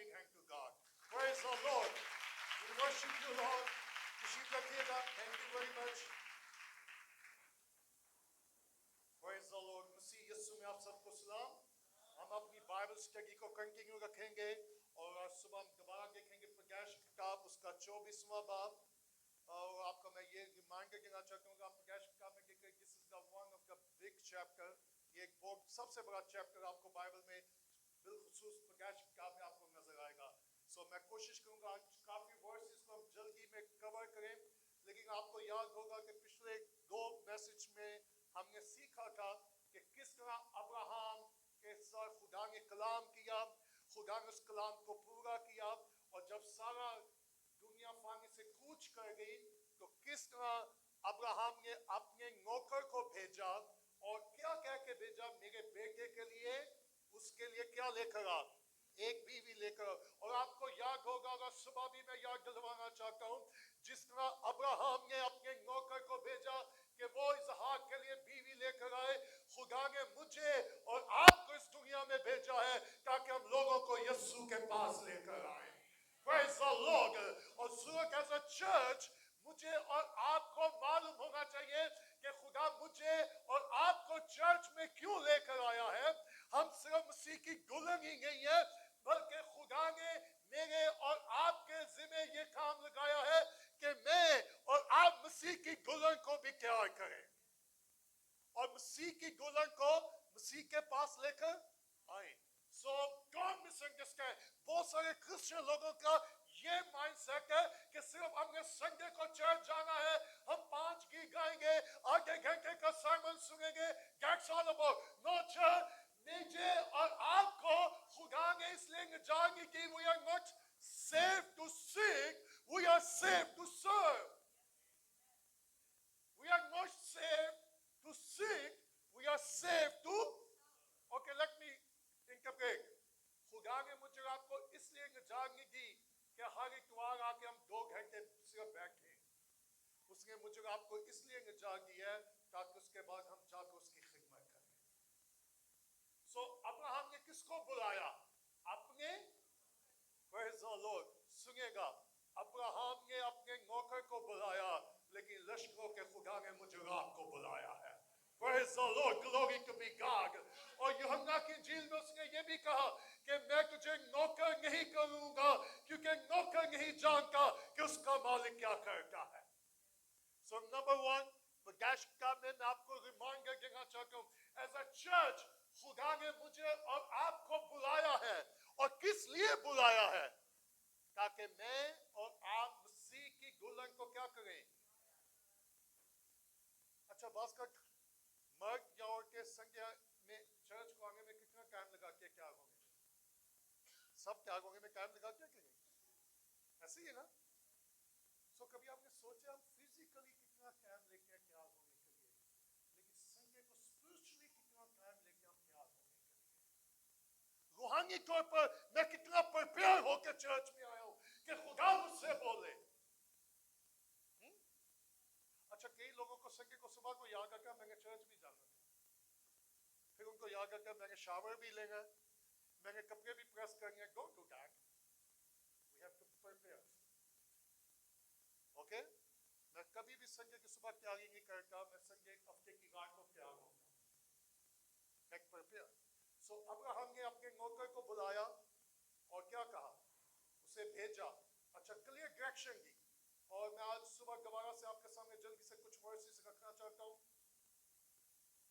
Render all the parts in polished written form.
big hand to God. Praise the Lord. We worship you, Lord. Tashreef रखिएगा. Thank you very much. Praise the Lord. मसीह यीशु में आप सबको सलाम. हम अपनी बाइबल स्टडी को कंटिन्यू रखेंगे और आज सुबह हम दोबारा देखेंगे प्रकाश की किताब उसका 24वां बाब. और आपको मैं ये रिमाइंडर देना चाहता हूँ कि आप प्रकाश की किताब में देखिए, this is the one of the big chapter. ये एक बहुत सबसे बड़ा चैप्टर आपको बाइबल में बिलखुसूस प्रकाश की किताब में आपको नजर आएगा. सो मैं कोशिश करूंगा आज काफी वर्सेस को हम जल्दी में कवर करें, लेकिन आपको याद होगा कि पिछले 2 मैसेज में हमने सीखा था कि किस तरह अब्राहम के साथ खुदा ने कलाम किया, खुदा ने उस कलाम को पूरा किया, और जब सारा दुनिया फानी से कूच कर गई तो किस तरह अब्राहम ने अपने नौकर को भेजा और क्या कह के भेजा, मेरे बेटे के लिए, उसके लिए क्या लेकर आ, एक बीवी लेकर. और आपको याद होगा, अगर सुबह भी मैं याद दिलवाना चाहता हूँ, जिस तरह अब्राहम ने अपने नौकर को भेजा कि वो इसहाक के लिए बीवी लेकर आए, खुदा ने मुझे और आपको इस दुनिया में भेजा है ताकि हम लोगों को यीशु के पास लेकर आए. Praise the Lord. और सुबह एज अ चर्च मुझे और आपको मालूम होना चाहिए कि खुदा मुझे और आपको चर्च में क्यों लेकर आया है. हम सिर्फ मसीह की दुल्हन ही नहीं है, बल्कि खुदा ने मेरे और आपके जिम्मे ये काम लगाया है कि मैं और आप मसीह की दुल्हन को भी तैयार करें और मसीह की दुल्हन को मसीह के पास लेकर आए. So don't misunderstand. बहुत सारे क्रिश्चियन लोगों का ये माइंडसेट है कि सिर्फ हमने संडे को चर्च जाना है, हम 5 गीत गाएंगे, आधे घंटे का सर्मन सुनेंगे, that's all about. No church. मुझे और आपको खुदा ने इसलिए जाने की, we are not saved to sing, we are saved to serve. We are not saved to sing, we are saved to. Okay, let me interpret. खुदा ने मुझे आपको इसलिए जाने दी कि हर इतवार आके हम 2 घंटे सिर्फ बैठे. उसने मुझे आपको इसलिए निजात दी है ताकि उसके बाद हम जाकर उसकी खिदमत करें. सो अब्राहम ने किसको बुलाया? अपने. Praise the Lord. सुनिएगा, अब्राहम ने अपने नौकर को बुलाया, लेकिन लश्करों के खुदा ने मुझे आपको बुलाया है. Praise the Lord. Glory to be God. और यूहन्ना की इंजील में उसने ये भी कहा कि मैं तुझे नौकर नहीं करूंगा क्योंकि नौकर नहीं जानता कि उसका मालिक क्या करता है. So number 1, प्रकाश का मैं आपको रिमाइंडर देना चाहता हूँ, एज अ चर्च खुदा ने मुझे और आपको बुलाया है. और किस लिए बुलाया है? ताकि मैं और आप मसीह की दुल्हन को क्या करें. अच्छा, बात कर, मर्द या औरतें संख्या में चर्च को आने में कितना टाइम लगा के क्या होंगे? सब क्या होंगे में टाइम लगा के नहीं? ऐसे ही ना. सो कभी आपने सोचा हम फिजिकली कितना टाइम लेके क्या होने के लिए, लेकिन संडे को स्पिरिचुअली कितना टाइम लेके हम क्या होने के लिए, रूहानी तौर पर मैं कितना प्रिपेयर होकर चर्च में आया हूं कि खुदा मुझसे बोले. अच्छा, कई लोगों को संडे को सुबह को याद आता मैंने चर्च भी जाना था, फिर उनको याद आता मैंने शावर भी लेना, मैंने कपड़े भी प्रेस करने. Don't do that. We have to prepare. Okay, मैं कभी भी संडे की सुबह तैयारी नहीं करता, मैं संडे हफ्ते की रात को तैयार होता. एक प्रिपेयर. सो अब्राहम ने अपने नौकर को बुलाया और क्या कहा, उसे भेजा. अच्छा, क्लियर डायरेक्शन दी. और मैं आज सुबह दोबारा से आपके सामने जल्दी से कुछ वर्सेस रखना चाहता हूँ.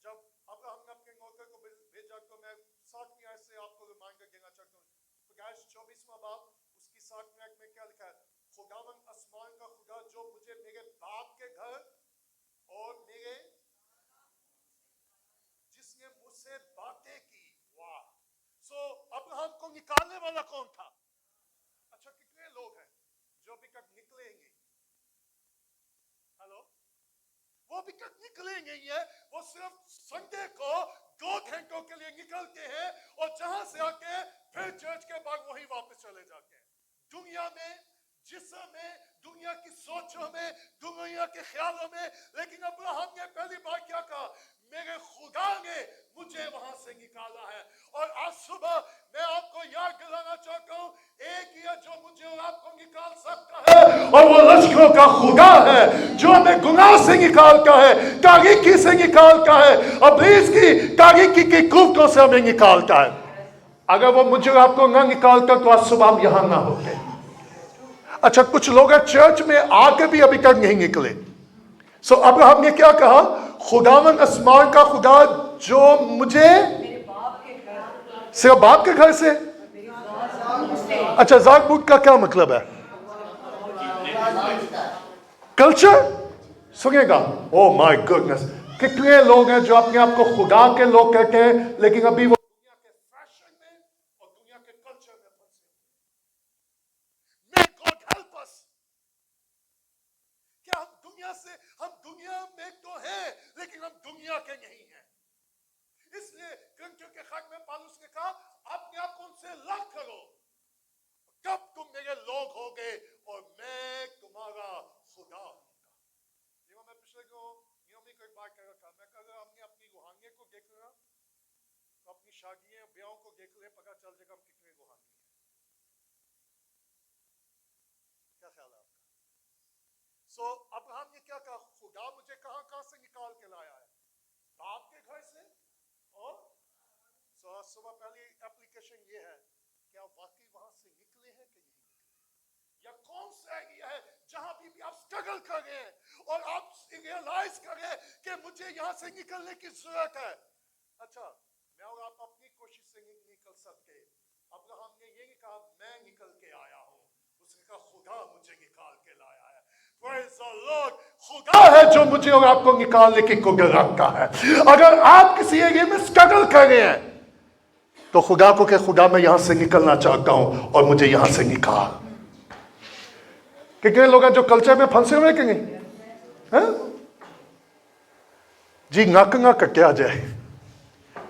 जब अब्राहम ने अपने नौकर को भेजा तो मैं 7वीं आयत से आपको रिमाइंडर देना चाहता हूँ. प्रकाश 24वां बाब उसकी 7वीं आयत में क्या लिखा है? खुदावन आसमान का खुदा जो मुझे मेरे बाप के घर और मेरे जिसने मुझसे बातें की. वाह. सो अब्राहम को निकालने वाला कौन था? अच्छा, कितने लोग हैं जो अभी तक निकलेंगे? हेलो, वो अभी तक निकलेंगे ही है, वो सिर्फ संडे को 2 घंटों के लिए निकलते हैं और जहां से आके फिर चर्च के बाद वहीं वापस चले जाते हैं. दुनिया में, जिस्म में, दुनिया की सोचों में, दुनिया के ख्यालों में. लेकिन अब्राहम ने पहली बार क्या कहा? मेरे खुदा ने मुझे वहां से निकाला है. और आज सुबह मैं आपको आपको याद दिलाना चाहता हूं, एक ही है जो मुझे और आपको निकाल सकता है, और वो लश्करों का खुदा है, जो हमें गुनाह से निकालता है, तारीकी से निकालता है, इब्लीस की तारीकी की कुफ्तों से हमें निकालता है। अगर वो मुझे और आपको ना निकालता तो आज सुबह हम यहां ना होते। अच्छा, कुछ लोग चर्च में आके भी अभी तक नहीं निकले। सो अब्राहम ने क्या कहा? खुदावन आसमान का खुदा जो मुझे सिर्फ बाप के घर से। अच्छा, जाकबूत का क्या मतलब है? कल्चर। सुनिएगा, ओ माय गुडनेस, कितने लोग हैं जो अपने आप को खुदा के लोग कहते हैं, लेकिन अभी वो दुनिया के फैशन में और दुनिया के कल्चर में फंसे। May God help us। क्या हम दुनिया में तो हैं, लेकिन हम दुनिया के नहीं हैं। इसलिए कुरिन्थियों के खत में पौलुस ने कहा, अपने आप को उनसे अलग करो, तब तुम मेरे लोग होगे और मैं तुम्हारा खुदा होगा। मैं पिछले दिनों में कोई बात कर रहा था, मैं कह रहा हमने अपनी रूहानियत को देख रहा, तो अपनी शादियों ब्याहों को देख ले, पता चल जाएगा हम कितने रूहानी हैं। क्या ख्याल है आपका? सो अब्राहम ने क्या कहा? खुदा मुझे कहां से निकाल के लाया है? बाप के घर से। और सुबह पहली एप्लीकेशन ये है, क्या वाकई वहां से निकले हैं कि नहीं निकले, या कौन सा एरिया है जहां भी आप स्ट्रगल कर रहे हैं और आप रियलाइज कर रहे हैं कि मुझे यहां से निकलने की जरूरत है। अच्छा, मैं और आप अपनी कोशिश से नहीं निकल सकते। अब्राहम ने ये नहीं कहा मैं निकल के आया हूं, उसने कहा खुदा मुझे निकाल के लाया है। Praise the Lord। खुदा है जो मुझे और आपको निकालने की कुदरत रखता है। अगर आप किसी एरिया में स्ट्रगल कर रहे हैं तो खुदा को कहे, खुदा मैं यहां से निकलना चाहता हूं और मुझे यहां से निकाल। कितने लोग हैं जो कल्चर में फंसे हुए कि नहीं? जी नक ना कटिया जाए,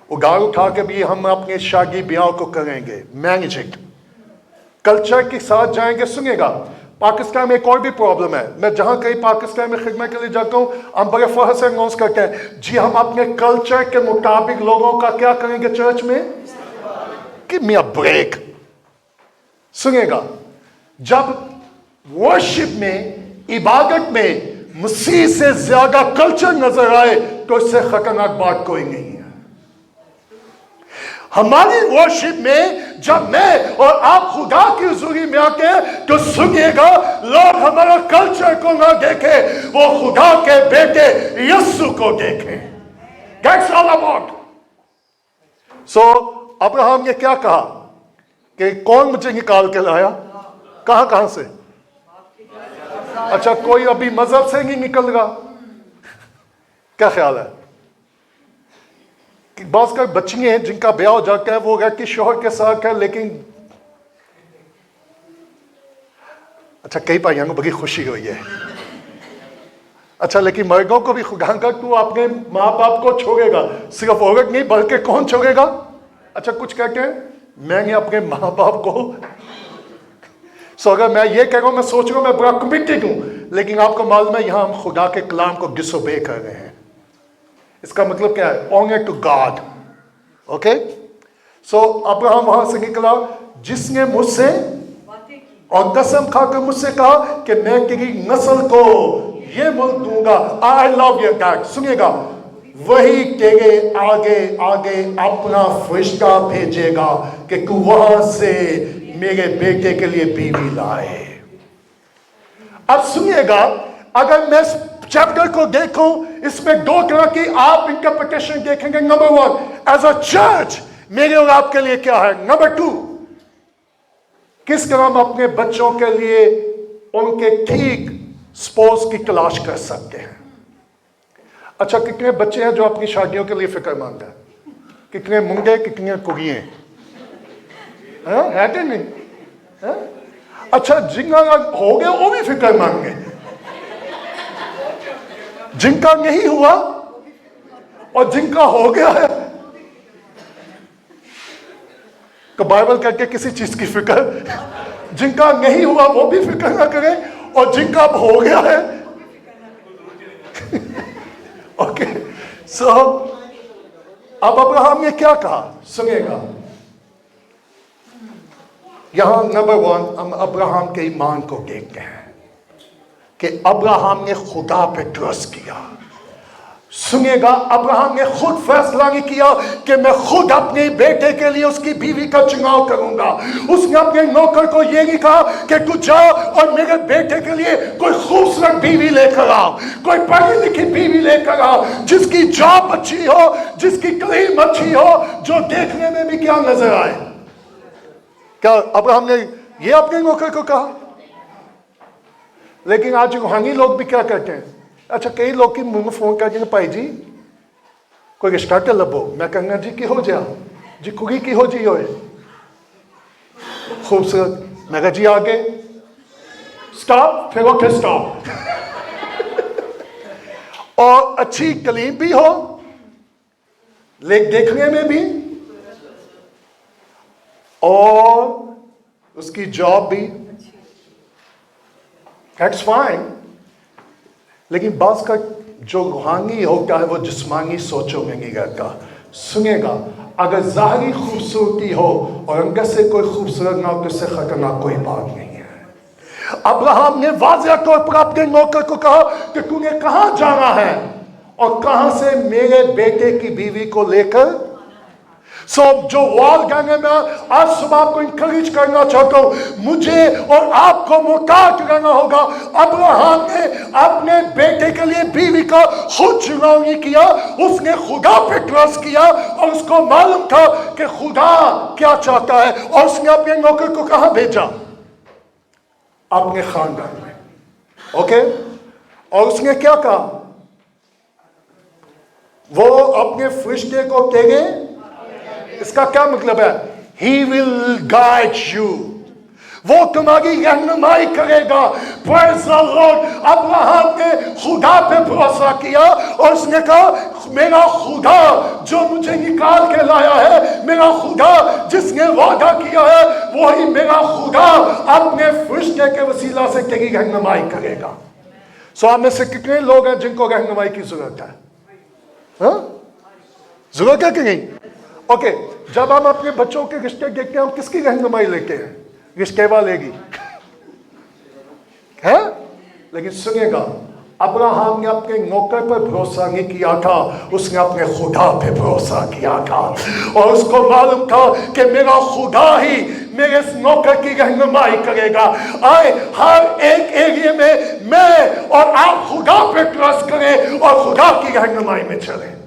उगार उठा के भी हम अपने शादी ब्याह को करेंगे, मैनेजिंग कल्चर के साथ जाएंगे। सुनिएगा, पाकिस्तान में एक और भी प्रॉब्लम है। मैं जहां कहीं पाकिस्तान में खिदमत के लिए जाता हूं, हम बड़े फखर से अनाउंस करते हैं, जी हम अपने कल्चर के मुताबिक लोगों का क्या करेंगे चर्च में। Give me a break. सुनिएगा, जब वर्शिप में, इबादत में मसीह से ज्यादा कल्चर नजर आए तो इससे खतरनाक बात कोई नहीं है। हमारी वर्शिप में जब मैं और आप खुदा की हुजूरी में आते हैं तो सुनिएगा, लोग हमारा कल्चर को ना देखे, वो खुदा के बेटे यीशु को देखें। That's all about। So Abraham ने क्या कहा कि कौन मुझे निकाल के लाया? कहां से? अच्छा, कोई अभी मजहब से नहीं निकल रहा। क्या ख्याल है? बहुत सारी बच्चियां हैं जिनका ब्याह हो जाता है, वो रहती शोहर के साथ है, लेकिन अच्छा कई भाइयों को बड़ी खुशी हुई है। अच्छा, लेकिन मर्दों को भी खुदा का तू अपने माँ बाप को छोड़ेगा, सिर्फ औरत नहीं बल्कि कौन छोड़ेगा? अच्छा, कुछ कहते हैं मैंने अपने माँ बाप को। सो अगर मैं ये कह रहा हूं, मैं सोच रहा हूं मैं बड़ा कमिटेड हूं, लेकिन आपको मालूम है यहां हम खुदा के कलाम को डिसोबे कर रहे हैं। इसका मतलब क्या है? Honour to God. Okay, so Abraham वहां से निकला, जिसने मुझसे और कसम खाकर मुझसे कहा कि मैं तेरी नस्ल को ये मुल्क दूंगा। I love your dad. सुनिएगा, वही तेरे आगे आगे अपना फरिश्ता भेजेगा कि तू वहां से मेरे बेटे के लिए बीवी लाए। अब सुनिएगा, अगर मैं चैप्टर को देखूं, इसमें दो तरह की आप इंटरप्रिटेशन देखेंगे। Number one, as a church मेरे और आपके लिए क्या है। नंबर टू, किस तरह हम अपने बच्चों के लिए उनके ठीक स्पोर्ट्स की तलाश कर सकते हैं। अच्छा, कितने बच्चे हैं जो अपनी शादियों के लिए फिक्रमंद है? कितने मुंडे, कितने कुड़ियां है कि नहीं है? अच्छा, जिनका हो गया वो भी फिक्रमंद है, जिनका नहीं हुआ और जिनका हो गया है तो बाइबल कहते किसी चीज की फिक्र, जिनका नहीं हुआ वो भी फिक्र ना करें और जिनका अब हो गया है। ओके, सो अब अब्राहम ने क्या कहा? सुनिएगा, यहां नंबर 1 हम अब्राहम के ईमान को देखते हैं कि अब्राहम ने खुदा पे ट्रस्ट किया। सुनिएगा, अब्राहम ने खुद फैसला नहीं किया कि मैं खुद अपने बेटे के लिए उसकी बीवी का चुनाव करूंगा। उसने अपने नौकर को ये नहीं कहा कि तू जा और मेरे बेटे के लिए कोई खूबसूरत बीवी लेकर आओ, कोई पढ़ी लिखी बीवी लेकर आओ, जिसकी जॉब अच्छी हो, जिसकी क्लीन अच्छी हो, जो देखने में भी क्या नजर आए। क्या अब्राहम ने ये अपने नौकर को कहा? लेकिन आज रूहानी लोग भी क्या कहते हैं? अच्छा, कई लोग की मुंह फोन करके भाई जी कोई रिश्ता कर लभो। मैं कहना जी की हो जा जी, कुड़ी की हो जी होए खूबसूरत। मैं कहा जी आगे स्टॉप, फिर ओके स्टॉप। और अच्छी कलीम भी हो, लेक देखने में भी, और उसकी जॉब भी, दैट्स फाइन। लेकिन बास का जो रूहानी होता है वो जिस्मानी सोचों में नहीं रहता। सुनिएगा, अगर जाहिरी खूबसूरती हो और अंदर से कोई खूबसूरत ना हो तो इससे खतरनाक कोई बात नहीं है। अब्राहम ने वाज़ेह तौर पर अपने नौकर को कहा कि तूने कहां जाना है और कहां से मेरे बेटे की बीवी को लेकर। जो वॉल गैंग में आज सुबह आपको इंकरेज करना चाहता हूं, मुझे और आपको मुताद रहना होगा। अब्राहम ने अपने बेटे के लिए बीवी का खुद चुनाव नहीं किया, उसने खुदा पे ट्रस्ट किया और उसको मालूम था कि खुदा क्या चाहता है। और उसने अपने नौकर को कहां भेजा? अपने खानदान में। ओके, और उसने क्या कहा? वो अपने फरिश्ते को कहेंगे, इसका क्या मतलब है? He will guide you, वो तुम्हारी रहनुमाई करेगा। Praise the Lord। अब्राहम ने खुदा पे भरोसा किया और उसने कहा मेरा खुदा जो मुझे निकाल के लाया है, मेरा खुदा जिसने वादा किया है, वही मेरा खुदा अपने फरिश्ते के वसीला से तेरी रहनुमाई करेगा। सो आप में से कितने लोग हैं जिनको रहनुमाई की जरूरत है? जरूरत है कि नहीं? ओके, जब हम अपने बच्चों के रिश्ते देखते हैं, हम किसकी रहनुमाई लेते हैं? रिश्ते वालेगी है। लेकिन सुनिएगा, अब्राहम ने अपने नौकर पर भरोसा नहीं किया था, उसने अपने खुदा पे भरोसा किया था। और उसको मालूम था कि मेरा खुदा ही मेरे इस नौकर की रहनुमाई करेगा। आए हर एक एरिया में मैं और आप खुदा पे ट्रस्ट करें और खुदा की रहनुमाई में चलें।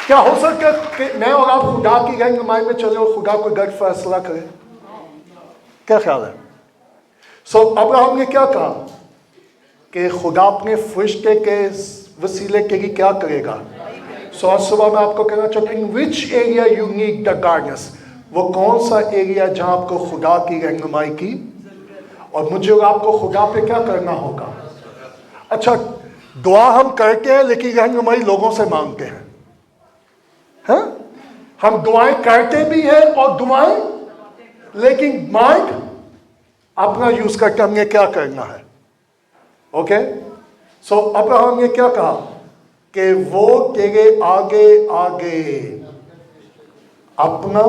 क्या हो सकता है कि मैं और आप खुदा की रहनुमाई में चले और खुदा कोई गलत फैसला करे? क्या ख्याल है? अब्राहम ने क्या कहा कि खुदा अपने फरिश्ते के वसीले के लिए क्या करेगा? आज सुबह मैं आपको कहना चाहता हूं, which area you need the guidance, वो कौन सा एरिया जहां आपको खुदा की रहनुमाई की और मुझे और आपको खुदा पे क्या करना होगा? अच्छा, दुआ हम करते हैं लेकिन रहनुमाई लोगों से मांगते हैं। हाँ? हम दुआएं करते भी हैं और दुआएं, लेकिन माइंड अपना यूज करके हमने क्या करना है। ओके, अब्राहम ने क्या कहा कि वो तेरे आगे आगे अपना,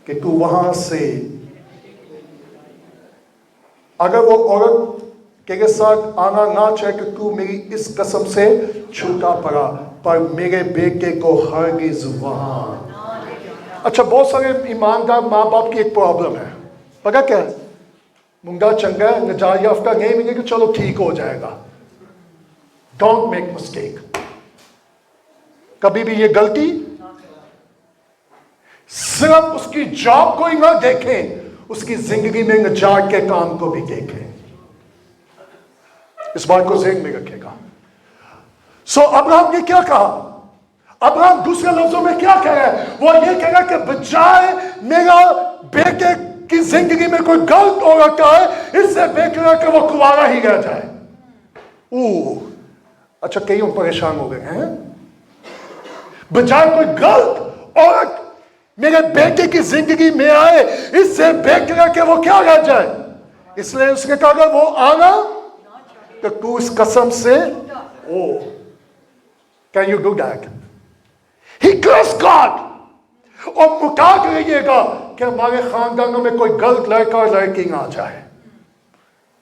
कि तू वहां से, अगर वो औरत तेरे साथ आना ना चाहे कि तू मेरी इस कसम से छूटा पड़ा, पर मेरे बेटे को हरगिज वहां। अच्छा, बहुत सारे ईमानदार माँ बाप की एक प्रॉब्लम है, पता क्या है? मुंडा चंगा है, नजात याफ्ता नहीं मिलेगी, चलो ठीक हो जाएगा। डोंट मेक मिस्टेक, कभी भी ये गलती सिर्फ उसकी जॉब को ही ना देखें, उसकी जिंदगी में नजात के काम को भी देखें। इस बात को ज़हन में रखेगा। अब्राहम ने क्या कहा? अब्राहम दूसरे लफ्जों में क्या कह रहा है? वो ये कह रहा है कि बजाय मेरा बेटे की जिंदगी में कोई गलत हो रखा है, इससे बेहतर है कि वो कुंवारा ही रह जाए। अच्छा, कई परेशान हो गए हैं। बजाय कोई गलत औरत मेरे बेटे की जिंदगी में आए, इससे बेहतर है कि वो क्या रह जाए। इसलिए उसने कहा अगर वो आना तो तू इस कसम से, can you do that? He trusts God. और मुकाद रहिएगा कि हमारे खानदानों में कोई गलत लड़का और लड़की ना आ जाए।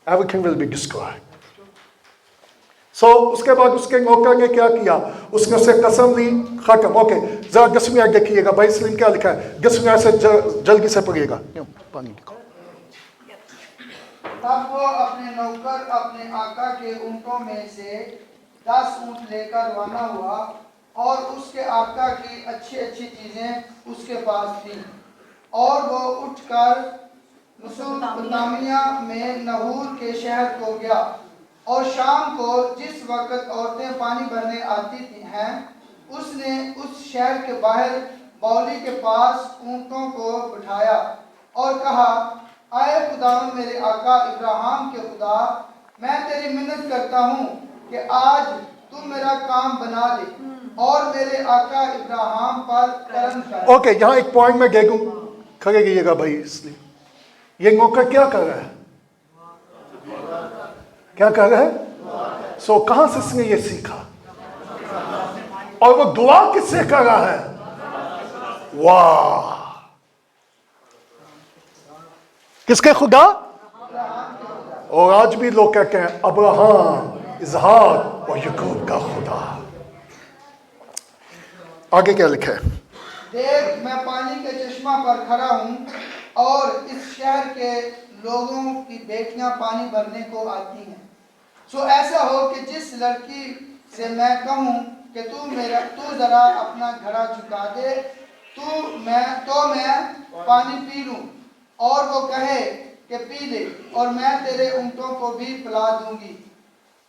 Everything will be destroyed. So उसके बाद उसके नौकर ने क्या किया, उसने उसे कसम ली, खत्म। ओके, जरा 10वीं आयत देखिएगा भाई सलीम क्या लिखा है, 10वीं आयत से जल्दी से पढ़िएगा। पानी लिखो। तब वो अपने नौकर अपने आका के ऊँटों में से 10 ऊँट लेकर रवाना हुआ और उसके आका की अच्छी अच्छी चीजें उसके पास थी, और वो उठकर मेसोपोटामिया में नहूर के शहर को गया। और शाम को जिस वक्त औरतें पानी भरने आती हैं, उसने उस शहर के बाहर बावली के पास ऊँटों को बिठाया और कहा, आए खुदावन मेरे आका इब्राहिम के खुदा, मैं तेरी मिन्नत करता हूँ कि आज तू मेरा काम बना ले और मेरे आका इब्राहिम पर करम कर। ओके, यहाँ एक पॉइंट में देखूं, खड़े रहिएगा भाई। इसलिए ये नौकर क्या कर रहा है, क्या कर रहा है? सो कहां से इसने ये सीखा, और वो दुआ किससे कर रहा है? वाह, किसके खुदा? और आज भी लोग कहते हैं अब्राहम, इसहाक और याकूब का खुदा। आगे क्या लिखा है? देख, मैं पानी के चश्मा पर खड़ा हूँ और इस शहर के लोगों की बेटियां पानी भरने को आती हैं। सो ऐसा हो कि जिस लड़की से मैं कहूँ कि तू जरा अपना घड़ा झुका दे, मैं पानी पी लूँ, और वो कहे कि पी ले, और मैं तेरे ऊँटों को भी पिला दूंगी,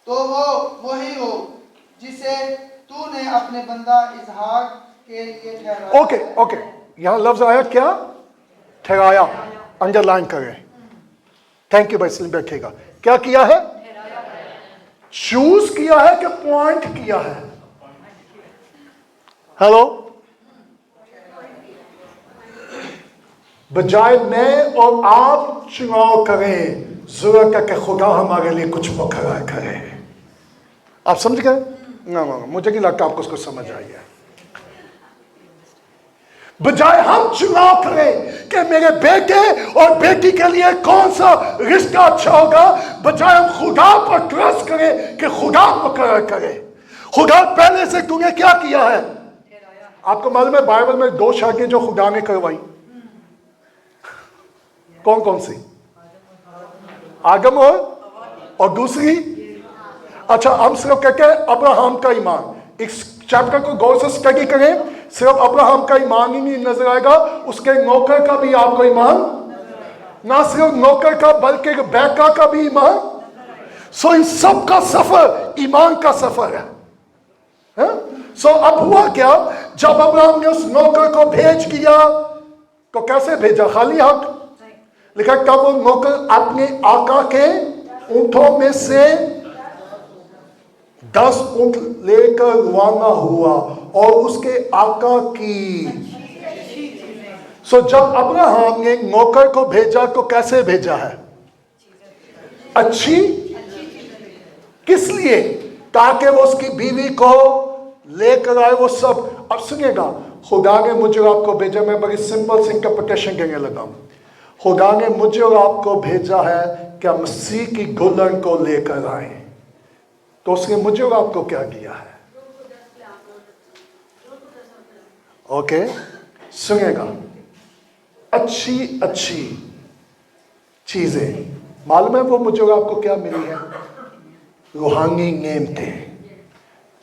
तो वो वही हो जिसे तूने अपने बंदा इसहाक के लिए ठहराया। ओके, यहां लफ्ज आया क्या? ठहराया। अंडरलाइन करें। थैंक यू भाई सलीम, बैठेगा। क्या किया है? चूज किया है कि पॉइंट किया है? हेलो, बजाय मैं और आप चुनाव करें, जरूरत है कि खुदा हमारे लिए कुछ मुकर्रर करे। आप समझ गए? ना, मुझे नहीं लगता आपको उसको समझ आई है। बजाय हम चुनाव करें कि मेरे बेटे और बेटी के लिए कौन सा रिश्ता अच्छा होगा, बजाय हम खुदा पर ट्रस्ट करें कि खुदा मुकर्रर करे। खुदा पहले से तूने क्या किया है? आपको मालूम है बाइबल में 2 शादियां जो खुदा ने करवाई, कौन कौन सी? आदम और दूसरी? अच्छा, हम सिर्फ कहते हैं अब्राहम का ईमान। इस चैप्टर को गौर से स्टडी करें, सिर्फ अब्राहम का ईमान ही नहीं नजर आएगा, उसके नौकर का भी आपको ईमान, ना सिर्फ नौकर का बल्कि बैका का भी ईमान। सो इन सब का सफर ईमान का सफर है। सो अब हुआ क्या, जब अब्राहम ने उस नौकर को भेज दिया तो कैसे भेजा? खाली हाथ लिखा, तब वो नौकर अपने आका के ऊंटों में से 10 ऊंट लेकर रवाना हुआ और उसके आका की। जब अब्राहम ने नौकर को भेजा तो कैसे भेजा है? अच्छी। किस लिए? ताकि वो उसकी बीवी को लेकर आए, वो सब। अब सुनिएगा, खुदा ने मुझे और आपको भेजा, मैं बड़ी सिंपल सी इंटरप्रिटेशन कहने लगा हूं। खुदा ने मुझे और आपको भेजा है कि मसीह की दुल्हन को लेकर आए, तो उसने मुझे और आपको क्या दिया है? ओके, सुनिएगा, अच्छी अच्छी चीजें। मालूम है वो मुझे और आपको क्या मिली है? रूहानी नेमतें।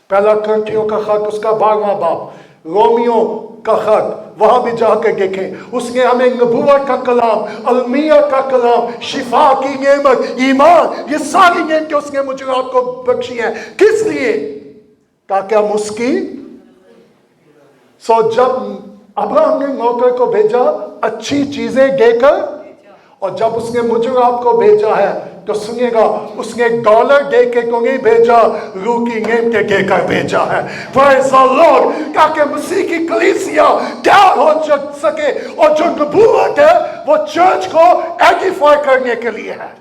पहला कुरिन्थियों का खत, उसका 12वां बाब, रोमियो का खत, वहां भी जाकर देखें, उसने हमें नबूवत का कलाम, अलमिया का कलाम, शिफा की नेमत, ईमान, ये सारी नेमतें उसने मुझे और आपको बख्शी है। किस लिए? ताकि हम उसकी। जब अब्राहम ने नौकर को भेजा अच्छी चीजें देकर, और जब उसने मुझे और आपको भेजा है तो सुनिएगा, उसने डॉलर दे के को नहीं भेजा, रूह की नेमतें देकर भेजा है। प्रेज़ द लॉर्ड, ताकि मसीह की कलीसिया तैयार हो सके, और जो नबूवत है वो चर्च को एडिफाई करने के लिए है।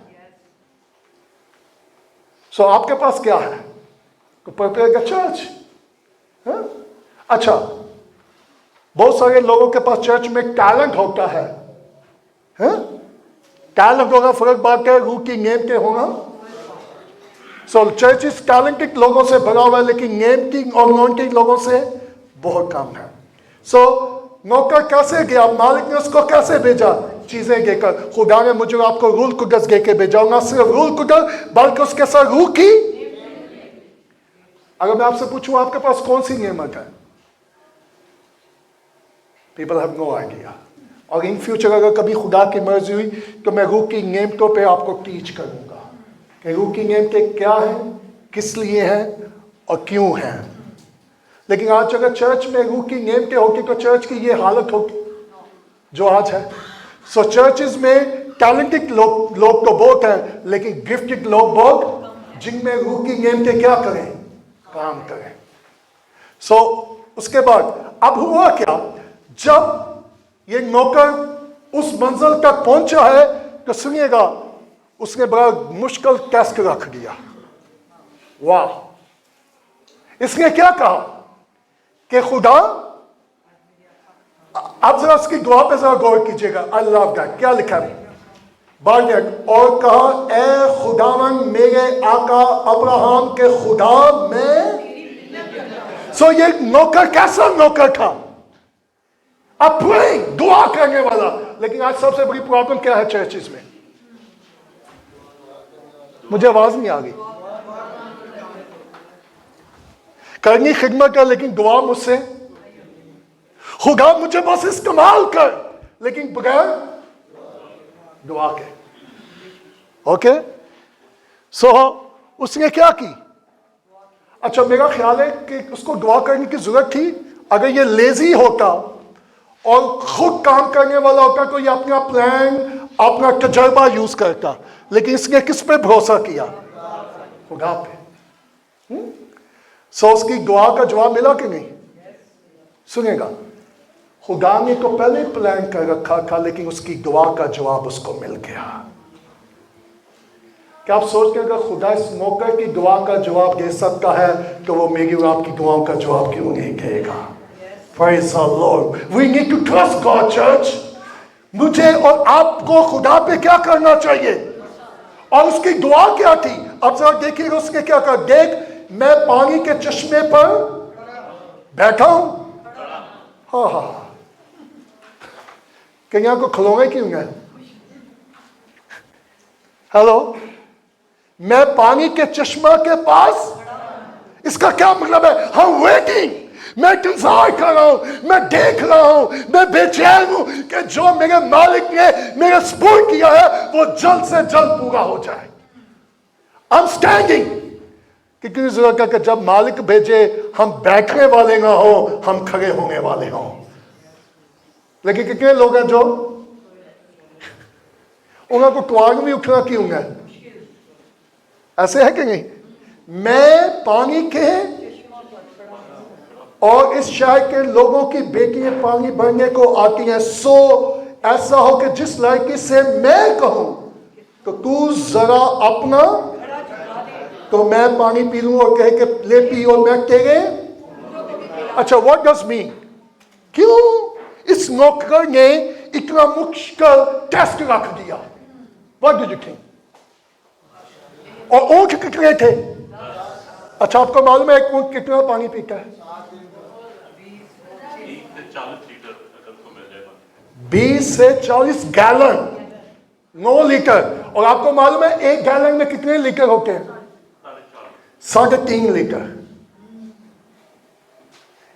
आपके पास क्या है? तो प्रिपेयर द चर्च। अच्छा, बहुत सारे लोगों के पास चर्च में टैलेंट होता है, टैलेंट होगा फर्क बात है, रूह की नेम के होगा। सो चर्च इस टैलेंटेड लोगों से भरा हुआ है, लेकिन नेम की और नॉन के लोगों से बहुत कम है। सो नौकर कैसे गया, मालिक ने उसको कैसे भेजा, चीजें देकर। खुदा ने मुझे आपको रूल कुदस दे के भेजा, ना सिर्फ रूल कुदस बल्कि उसके साथ रूह की। अगर मैं आपसे पूछूं आपके पास कौन सी नेमत है, पीपल हैव नो आइडिया। और इन फ्यूचर अगर कभी खुदा की मर्जी हुई तो मैं रूह की नेमतों पे आपको टीच करूंगा कि रूह की नेमतें क्या है, किस लिए है और क्यों है। लेकिन आज अगर चर्च में रूह की नेमतें होती तो चर्च की ये हालत होती जो आज है। सो चर्चेस में टैलेंटेड लोग तो बहुत हैं, लेकिन गिफ्टेड लोग बहुत, जिनमें रूह की नेमतें क्या करें, काम करें। सो उसके बाद अब हुआ क्या, जब ये नौकर उस मंजिल तक पहुंचा है तो सुनिएगा उसने बड़ा मुश्किल टेस्ट रख दिया। वाह, इसने क्या कहा कि खुदा, आप जरा उसकी दुआ पे जरा गौर कीजिएगा। आई लव दैट, क्या लिखा है बाल्यक, और कहा ए खुदावन मेरे आका अब्राहम के खुदा में। सो ये नौकर कैसा नौकर था, अब प्रेइंग, दुआ करने वाला। लेकिन आज सबसे बड़ी प्रॉब्लम क्या है चर्चेस में, मुझे आवाज नहीं आ गई, करनी खिदमत है लेकिन दुआ मुझसे, खुदा मुझे बस इस्तेमाल कर, लेकिन बगैर दुआ के। ओके, सो उसने क्या की, अच्छा मेरा ख्याल है कि उसको दुआ करने की जरूरत थी। अगर ये लेजी होता और खुद काम करने वाला होता तो ये अपना प्लान, अपना तजर्बा यूज करता, लेकिन इसने किस पे भरोसा किया, खुदा पे। सो उसकी दुआ का जवाब मिला कि नहीं, सुनेगा, खुदा ने तो पहले प्लान कर रखा था, लेकिन उसकी दुआ का जवाब उसको मिल गया। क्या आप सोचते हैं अगर खुदा इस नौकर की दुआ का जवाब दे सकता है तो वो मेरी और आपकी दुआओं का जवाब क्यों नहीं देगा। Praise the Lord. We need to trust God, church. मुझे और आपको खुदा पे क्या करना चाहिए, और उसकी दुआ क्या थी। अब जरा देखिएगा उसने क्या कहा, देख मैं पानी के चश्मे पर बैठा हूं। हाँ, कहीं को खिलौने क्यों है, हेलो, मैं पानी के चश्मा के पास, इसका क्या मतलब है, हम वेटिंग, मैं इंतजार कर रहा हूं, मैं देख रहा हूं, मैं बेचैन हूं कि जो मेरे मालिक ने मेरे स्पोर्ट किया है वो जल्द से जल्द पूरा हो जाए। आई एम स्टैंडिंग, क्योंकि जरूरत है कि जब मालिक भेजे हम बैठने वाले ना हो, हम खड़े होने वाले हों। लेकिन कितने लोग हैं जो उनको कुआर में उठना क्यों है, ऐसे है कि नहीं। मैं पानी के और इस शहर के लोगों की बेटियां पानी भरने को आती हैं, सो ऐसा हो कि जिस लड़की से मैं कहूं तो तू जरा अपना, तो मैं पानी पी लूं और कहे कि ले पी और मैं तेरे। अच्छा, व्हाट डज मीन, क्यों इस नौकर ने इतना मुश्किल टेस्ट रख दिया, व्हाट डू यू थिंक। और ऊंट कितने थे, अच्छा आपको मालूम है एक ऊंट कितना पानी पीता है, 20 से 40 गैलन, 9 लीटर। और आपको मालूम है एक गैलन में कितने लीटर होते हैं, 3.5 लीटर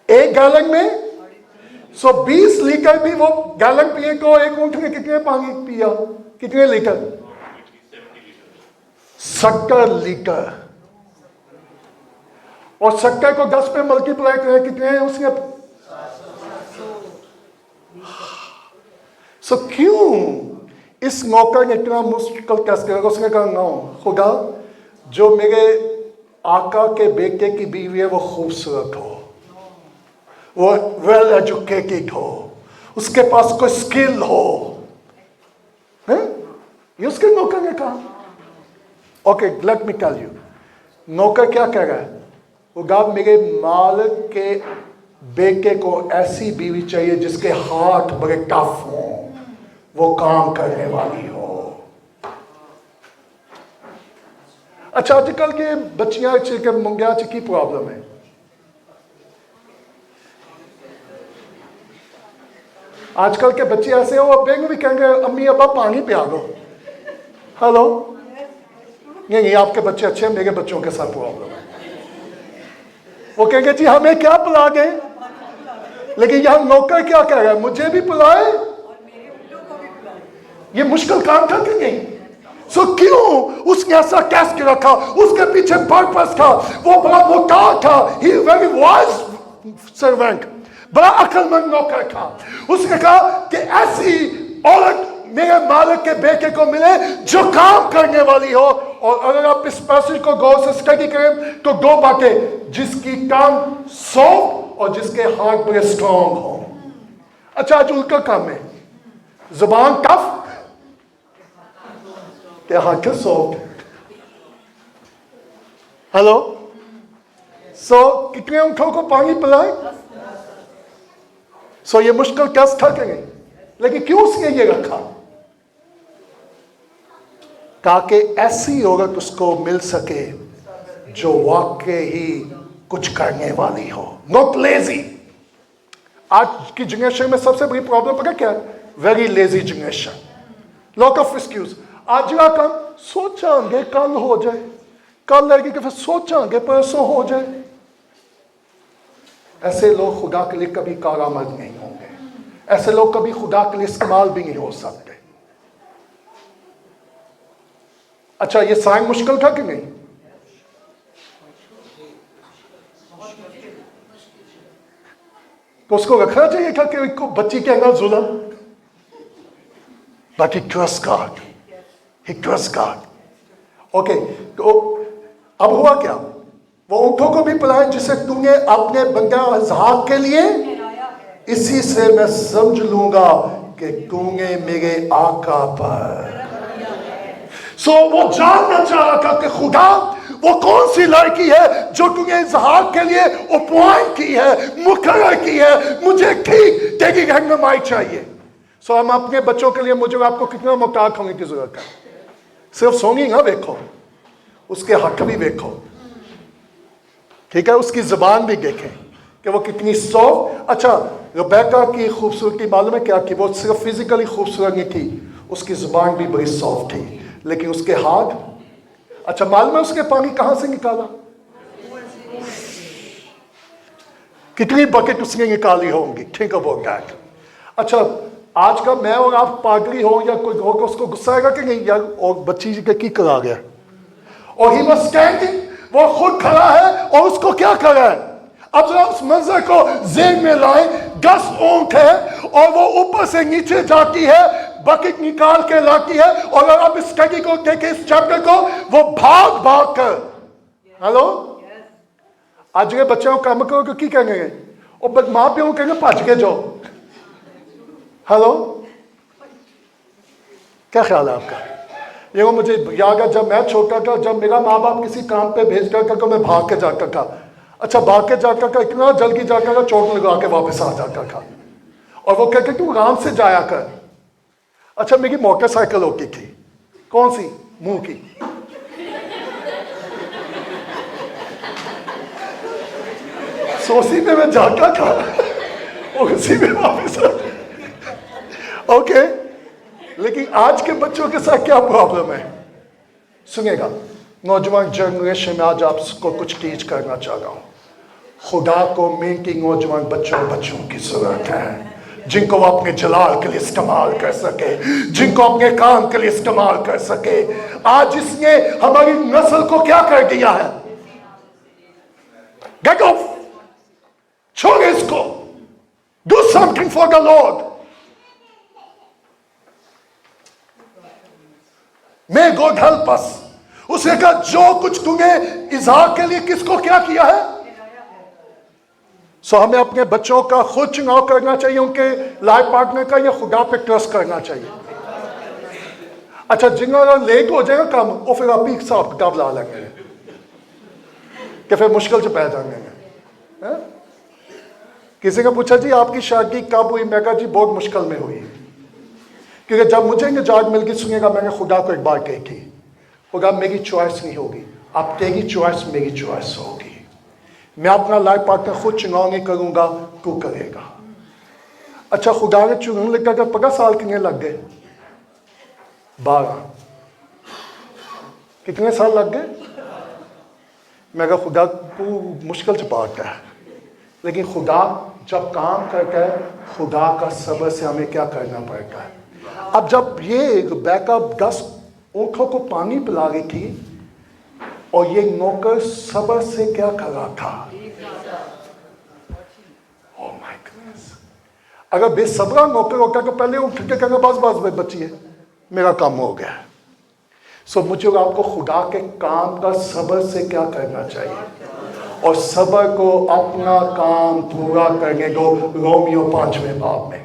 एक गैलन में। सो 20 लीटर भी वो गैलन पिए तो एक ऊंट ने कितने पानी पिया, कितने लीटर, 70 लीटर। और 70 को 10 पे मल्टीप्लाई करें कितने हैं उसने। सो क्यों इस नौकर ने इतना मुश्किल टेस्ट किया, उसने कहा नो खुदा, जो मेरे आका के बेटे की बीवी है वो खूबसूरत हो, वो वेल एजुकेटेड हो, उसके पास कोई स्किल हो, है? ये उसके नौकर ने कहा। Okay, let me tell you, नौकर क्या कह रहा है, खुदा मेरे मालिक के बेटे को ऐसी बीवी चाहिए जिसके हाथ बड़े टफ हो, वो काम करने वाली हो। अच्छा, आजकल के बच्चियां के मुंडिया की प्रॉब्लम है। आजकल के बच्चे ऐसे हो, अब भी कहेंगे अम्मी अब्बा पानी पिला दो। हेलो, नहीं आपके बच्चे अच्छे हैं, मेरे बच्चों के साथ प्रॉब्लम है। वो कहेंगे जी हमें क्या पिला गए, लेकिन यहां नौकर क्या कह रहा है, मुझे भी पिलाए। ये मुश्किल काम था कि नहीं? सो क्यों उसने ऐसा कैसे रखा? उसके पीछे पर्पस था। वो बड़ा मोटा था, ही वेरी वाइज सर्वेंट, बड़ा अक्लमंद नौकर था। उसने कहा कि ऐसी औरत मेरे मालिक के बेटे को मिले जो काम करने वाली हो। और अगर आप इस पैसेज को गौर से स्टडी करें तो दो बातें, जिसकी टंग सॉफ्ट और जिसके हाथ बड़े स्ट्रॉन्ग हो। अच्छा, आज उनका काम है, जुबान टफ के हाथ के सॉफ्ट। हेलो, कितने ऊँटों को पानी पिलाए? ये मुश्किल टेस्ट था कि नहीं? लेकिन क्यों उसने ये रखा? ताकि ऐसी औरत उसको मिल सके जो वाकई ही कुछ करने वाली हो, नॉट लेजी। आज की जनरेशन में सबसे बड़ी प्रॉब्लम पता क्या है? Very lazy generation, lot of excuse. आज का काम सोचांगे कल हो जाए, कल लड़की के फिर सोचांगे परसों हो जाए। ऐसे लोग खुदा के लिए कभी कारआमद नहीं होंगे, ऐसे लोग कभी खुदा के लिए इस्तेमाल भी नहीं हो सकते। अच्छा, ये साइन मुश्किल था कि नहीं? तो उसको रखना चाहिए था कि बच्ची के अंदर जुल्म, but he trust God, he trust God. Okay, तो अब हुआ क्या? वो ऊँटों को भी पिलाए जिसे तूने अपने बंदा इसहाक के लिए, इसी से मैं समझ लूंगा कि तूने मेरे आका पर। वो जानना चाह रहा था कि खुदा वो कौन सी लड़की है जो तूने इसहाक के लिए अपॉइंट की है, मुकर्रर की है। मुझे ठीक तेरी रहनुमाई चाहिए। हम अपने बच्चों के लिए, मुझे आपको कितना मुताबिक होने की जरूरत है? सिर्फ सोनी ना देखो, उसके हक भी देखो, ठीक है? उसकी जुबान भी देखें कि वो कितनी सॉफ्ट। अच्छा, रिबेका की खूबसूरती मालूम है क्या? कि वो सिर्फ फिजिकली खूबसूरत नहीं थी, उसकी जुबान भी बड़ी सॉफ्ट थी। लेकिन उसके हाथ, अच्छा मालूम है उसके पानी कहां से निकाला? कितनी बकेट उसने निकाली होंगी, ठीक है वो दैट। अच्छा, आज का मैं और आप पादरी हो या कोई होगा, उसको गुस्सा आएगा कि नहीं यार, और बच्ची जी के की करा गया? और ही वाज स्टैंडिंग, वो खुद खड़ा है और उसको क्या कर रहा है? अब जरा उस मंजर को ज़हन में लाए, 10 ऊंट है और वो ऊपर से नीचे जाती है, बकेट निकाल के लाती है। और अगर आप इस स्टडी को देखें, इस चैप्टर को, वो भाग भाग कर, हेलो, आज के बच्चों का काम करो की कहेंगे, और माँ प्यो कहेंगे भज के जाओ। हेलो, क्या ख्याल है आपका? ये मुझे याद है जब मैं छोटा था, जब मेरा माँ बाप किसी काम पे भेज कर तो मैं भाग के जाता था। अच्छा, भाग के जाता था, इतना जल्दी जाता था, चोट लगा के वापस आ जाता था। और वो कहते तू आराम से जाया कर। अच्छा, मेरी मोटरसाइकिल होती थी, कौन सी? मुंह की। उसी में मैं जाता था और उसी में वापस ओके। लेकिन आज के बच्चों के साथ क्या प्रॉब्लम है? सुनिएगा, नौजवान जनरेशन में आज आपको कुछ टीच करना चाह रहा हूं। खुदा को मेहनती नौजवान बच्चों की जरूरत है, जिनको वो अपने जलाल के लिए इस्तेमाल कर सके, जिनको अपने काम के लिए इस्तेमाल कर सके। आज इसने हमारी नस्ल को क्या कर दिया है? गेट ऑफ, छोड़ इसको, do something for the Lord. May God help अस। उसने कहा जो कुछ तूने इसहाक के लिए किसको क्या किया है? हमें अपने बच्चों का खुद चुनाव करना चाहिए, उनके लाइफ पार्टनर का, या खुदा पे ट्रस्ट करना चाहिए। अच्छा, जिनका लेट हो जाएगा काम, वो फिर आप ही हिसाब किताब ला लेंगे कि फिर मुश्किल से पैदा जाएंगे किसी ने पूछा जी आपकी शादी कब हुई, मैं कहा जी बहुत मुश्किल में हुई, क्योंकि जब मुझे निजात मिल गई सुनिएगा मैंने खुदा को एक बार कही थी, खुदा मेरी चॉइस नहीं होगी, अब तेरी चॉइस मेरी चॉइस होगी, मैं अपना लाइफ पार्टनर खुद चुनाव नहीं करूंगा, तू करेगा। अच्छा खुदा ने चुनने लगा कि 50 साल कितने लग गए? 12। कितने साल लग गए? मैं कहा खुदा तू मुश्किल से बात है, लेकिन खुदा जब काम करता है खुदा का सब्र से हमें क्या करना पड़ता है। अब जब ये बैकअप 10 ऊँटों को पानी पिला रही थी और ये नौकर सब्र से क्या कर रहा था? ओह माय गॉडनेस, अगर बेसब्रा नौकर होता तो पहले उठ के कहना बस बस बचिए मेरा काम हो गया। सो मुझे आपको खुदा के काम का सब्र से क्या करना चाहिए, और सब्र को अपना काम पूरा करने दो। रोमियो 5वें बाब में।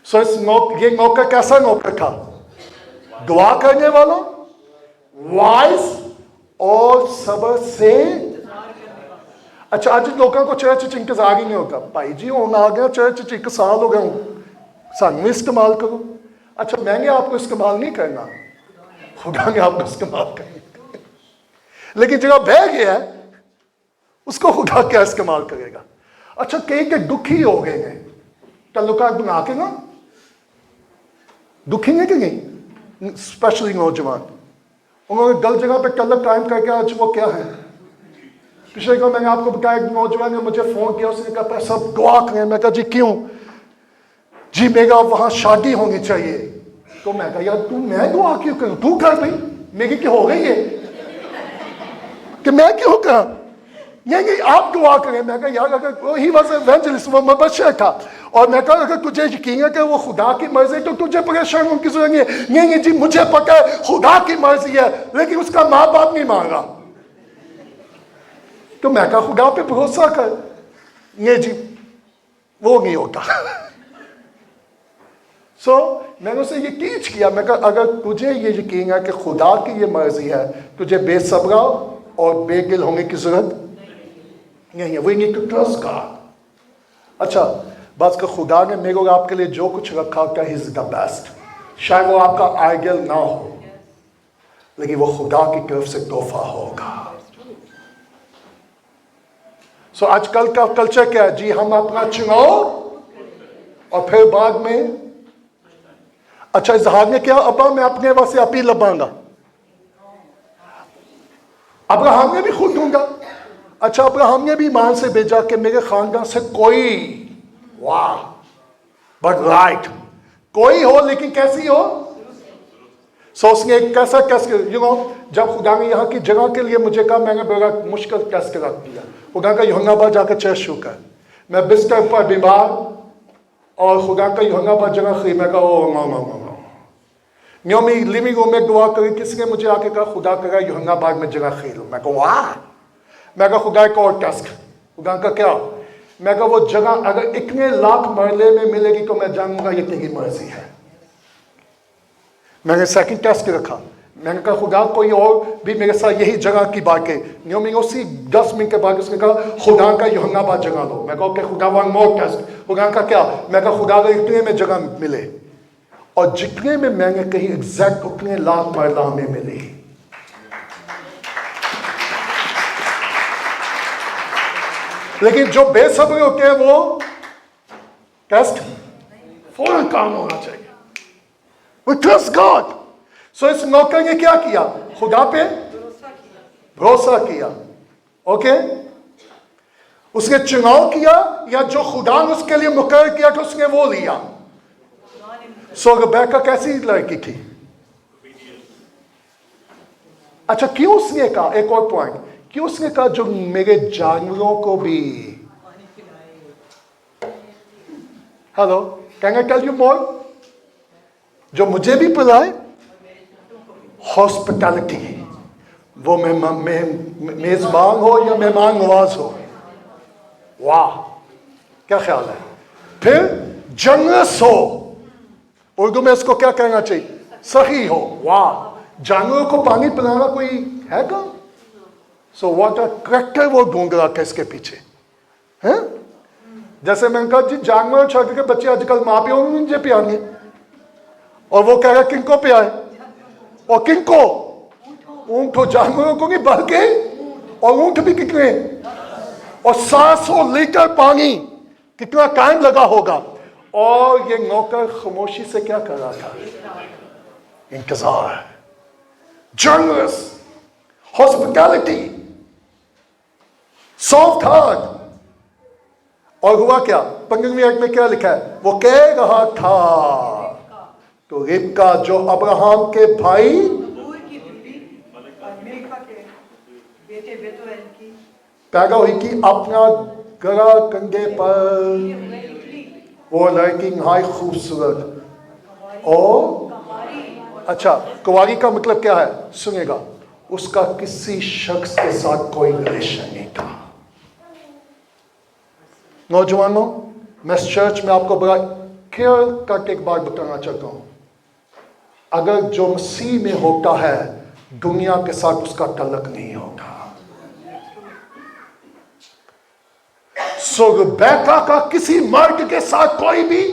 सो ये नौकर कैसा नौकर था? दुआ करने वाला, वाइज और सब्र से। अच्छा आज लोगों को चर्च च इंतजार ही नहीं होता, भाई जी हूँ आ गया चर्च च 1 साल हो गया हूँ, सानू इस्तेमाल करो। अच्छा मैंने आपको इस्तेमाल नहीं करना, खुदा ने आपको इस्तेमाल करना, लेकिन जगह बह गया है उसको खुदा क्या इस्तेमाल करेगा। अच्छा कई के दुखी हो गए हैं, तल्लुकात बना के ना दुखी है कि नहीं, स्पेशली नौजवान, उन्होंने गलत जगह पे गलत टाइम करके आज वो क्या है। पिछले को मैंने आपको बताया नौजवान ने मुझे फोन किया, उसने कहा सब दुआ करें। मैं कहा जी क्यों? जी मेरा वहां शादी होनी चाहिए। तो मैं कहा यार तू मैं दुआ क्यों करूं, तू कर भाई, मेरी क्या हो गई है कि मैं क्यों करा? नहीं आप दुआ करें। मैं कहा यार अगर ही वॉज इवेंजलिस्ट, वो मुबश्शिर था, और मैं कहा अगर तुझे यकीन है कि वो खुदा की मर्जी तो तुझे परेशान होने की जरूरत नहीं है। जी मुझे पता है खुदा की मर्जी है, लेकिन उसका माँ बाप नहीं मान रहा। तो मैं कहा खुदा पे भरोसा कर। ये जी वो नहीं होता। सो मैंने उसे ये टीच किया, मैं कहा अगर तुझे ये यकीन है कि खुदा की ये मर्जी है, तुझे बेसब्रा और बेगिल होने की जरूरत नहीं है। We need to trust God. अच्छा बस का खुदा ने मेरे और आपके लिए जो कुछ रखा था ही इज द बेस्ट। शायद वो आपका आइडियल ना हो, लेकिन वो खुदा की तरफ से तोहफा होगा। सो आजकल का कल्चर क्या है जी, हम अपना चुनाव और फिर बाद में अच्छा इजहार ने क्या अब्बा मैं अपने वास्ते अपील लबांगा, अब्राहम ने भी खुद दूंगा। अच्छा अब्राहम ने भी ईमान से भेजा कि मेरे खानदान से कोई वाह बट राइट कोई हो, लेकिन कैसी हो। सो उसने एक कैसा कैसे जब खुदा ने यहाँ की जगह के लिए मुझे कहा, मैंने बड़ा मुश्किल टेस्ट रख दिया। खुदा का यूहन्नाबाद जाकर चर्च शुरू कर, मैं बिस्तर पर बीमार और खुदा का यूहन्नाबाद जगह खरीद। मैं कहा oh no no no no Naomi living room में दुआ करी, किसी ने मुझे आके कहा खुदा करा यूहन्नाबाद में जगह खरीद लो। मैं कहा वाह। मैं कहा खुदा एक और टेस्ट। खुदा का क्या? मैं कहा वो जगह अगर इतने लाख मरले में मिलेगी तो मैं जानूंगा ये तेरी मर्जी है। मैंने सेकंड टेस्ट रखा, मैंने कहा खुदा कोई और भी मेरे साथ यही जगह की बात है। न्योमी उसी 10 मिनट के बाद उसने कहा खुदा का यूहन्नाबाद जगह लो। मैं कहा ओके खुदा वन मोर टेस्ट। खुदा का क्या? मैं कहा खुदा अगर इतने में जगह मिले, और जितने में मैंने कही एग्जैक्ट उतने लाख मरला में मिले। लेकिन जो बेसब्र होते हैं वो टेस्ट फौरन काम होना चाहिए। We trust God. So इस नौकर ने क्या किया? खुदा पे भरोसा किया। ओके उसने चुनाव किया, या जो खुदा ने उसके लिए मुकर्रर किया तो उसने वो लिया। सो रेबेका कैसी लड़की थी? अच्छा क्यों उसने कहा, एक और पॉइंट, क्यों उसने कहा जो मेरे जानवरों को भी, hello can I tell you more, जो मुझे भी पिलाए, हॉस्पिटैलिटी, वो मेजबान हो या मेहमान नवाज हो। वाह क्या ख्याल है। फिर जनरस हो, उर्दू में इसको क्या कहना चाहिए? सही हो। वाह जानवरों को पानी पिलाना कोई है क्या? सो व्हाट अ करैक्टर वो ढूंढ रहा था इसके पीछे है। जैसे मैंने कहा जी जानवर छक के बच्चे आजकल माँ प्यो मुझे पियाएंगे, और वो कह रहा किनको पियाए, और किनको, ऊंट हो, जानवरों को नहीं बल्कि, और ऊंट भी कितने, और 700 लीटर पानी, कितना टाइम लगा होगा। और ये नौकर खामोशी से क्या कर रहा था, इंतजार, जनरस हॉस्पिटैलिटी, सॉफ्ट हार्ट। और हुआ क्या, 15वीं आयत में क्या लिखा है, वो कह रहा था तो रिबका जो अब्राहम के भाई पैदा हुई की अपना गला कंधे पर, वो लड़की नहाई खूबसूरत और अच्छा, कुंवारी का मतलब क्या है सुनेगा, उसका किसी शख्स के साथ कोई रिलेशन नहीं था। नौजवानों, मैं इस चर्च में आपको बड़ा केयर करके एक बात बताना चाहता हूं, अगर जो मसीह में होता है दुनिया के साथ उसका तल्लक नहीं होता। सो रिबेका का किसी मर्द के साथ कोई भी,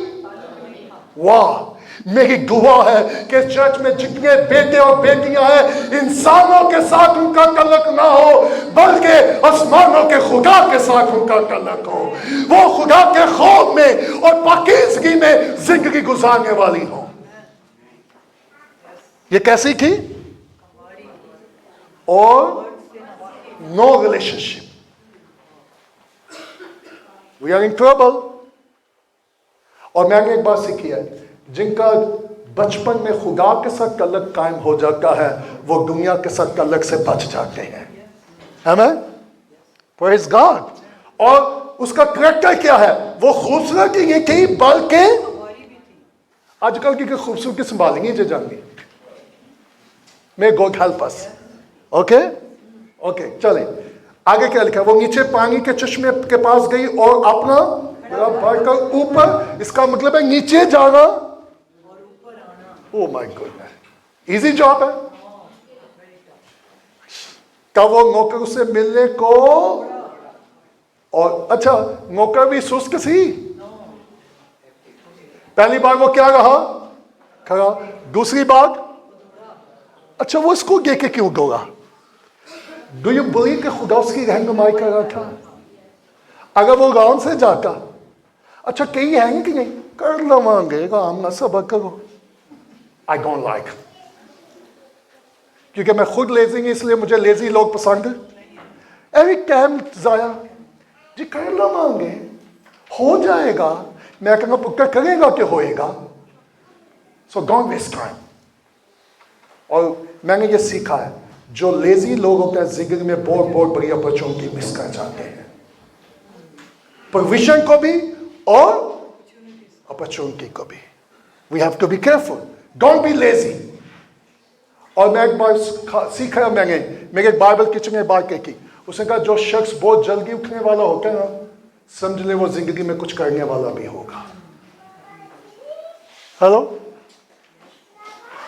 वाह, मेरी दुआ है कि चर्च में जितने बेटे और बेटियां हैं इंसानों के साथ उनका तल्लक ना हो, बल्कि आसमानों के खुदा के साथ उनका तल्लक हो, वो खुदा के खौफ में और पाकीज़गी में जिंदगी गुजारने वाली हो। ये कैसी थी, और no relationship, we are in trouble. और मैंने एक बात सीखी है, जिनका बचपन में खुदा के साथ तल्लक कायम हो जाता है वो दुनिया के साथ तल्लक से बच जाते हैं। आमीन, प्रेज़ गॉड। और उसका कैरेक्टर क्या है, वो खूबसूरत ही नहीं थी बल्कि आजकल की खूबसूरती संभालेंगे जो जाएंगे। मे गॉड हेल्प अस। ओके ओके, चले आगे क्या लिखा, वो नीचे पानी के चश्मे के पास गई और अपना बढ़कर ऊपर, इसका मतलब है नीचे जाना। Oh my God, easy job है। तब वो नौकर उससे मिलने को, और अच्छा नौकर भी सुस्त सी, पहली बार वो क्या रहा, खड़ा, दूसरी बार अच्छा वो इसको देख के क्यों दौड़ा, डू यू बिलीव कि खुदा उसकी रहनुमाई कर रहा था। अगर वो गांव से जाता, अच्छा कई हैं कि नहीं कर लवांगे काम ना सबक करो, आई डोंट लाइक, क्योंकि मैं खुद लेजी हूं इसलिए मुझे लेजी लोग पसंद। एवरी टाइम जाया जी कर लवांगे, हो जाएगा, मैं कहूँगा पुत्र करेगा कि होएगा, सो डोंट वेस्ट टाइम। और मैंने ये सीखा है, जो लेजी लोग होते हैं जिंदगी में बहुत बहुत बड़ी अपॉर्चुनिटी मिस कर जाते हैं, प्रोविजन को भी और अपॉर्चुनिटी को भी। We have to be careful, don't be lazy. और मैं एक बार सीखा, मैंने मेरे बाइबल टीचर ने बात कही, उसने कहा जो शख्स बहुत जल्दी उठने वाला होता है ना, समझ ले वो जिंदगी में कुछ करने वाला भी होगा। हेलो,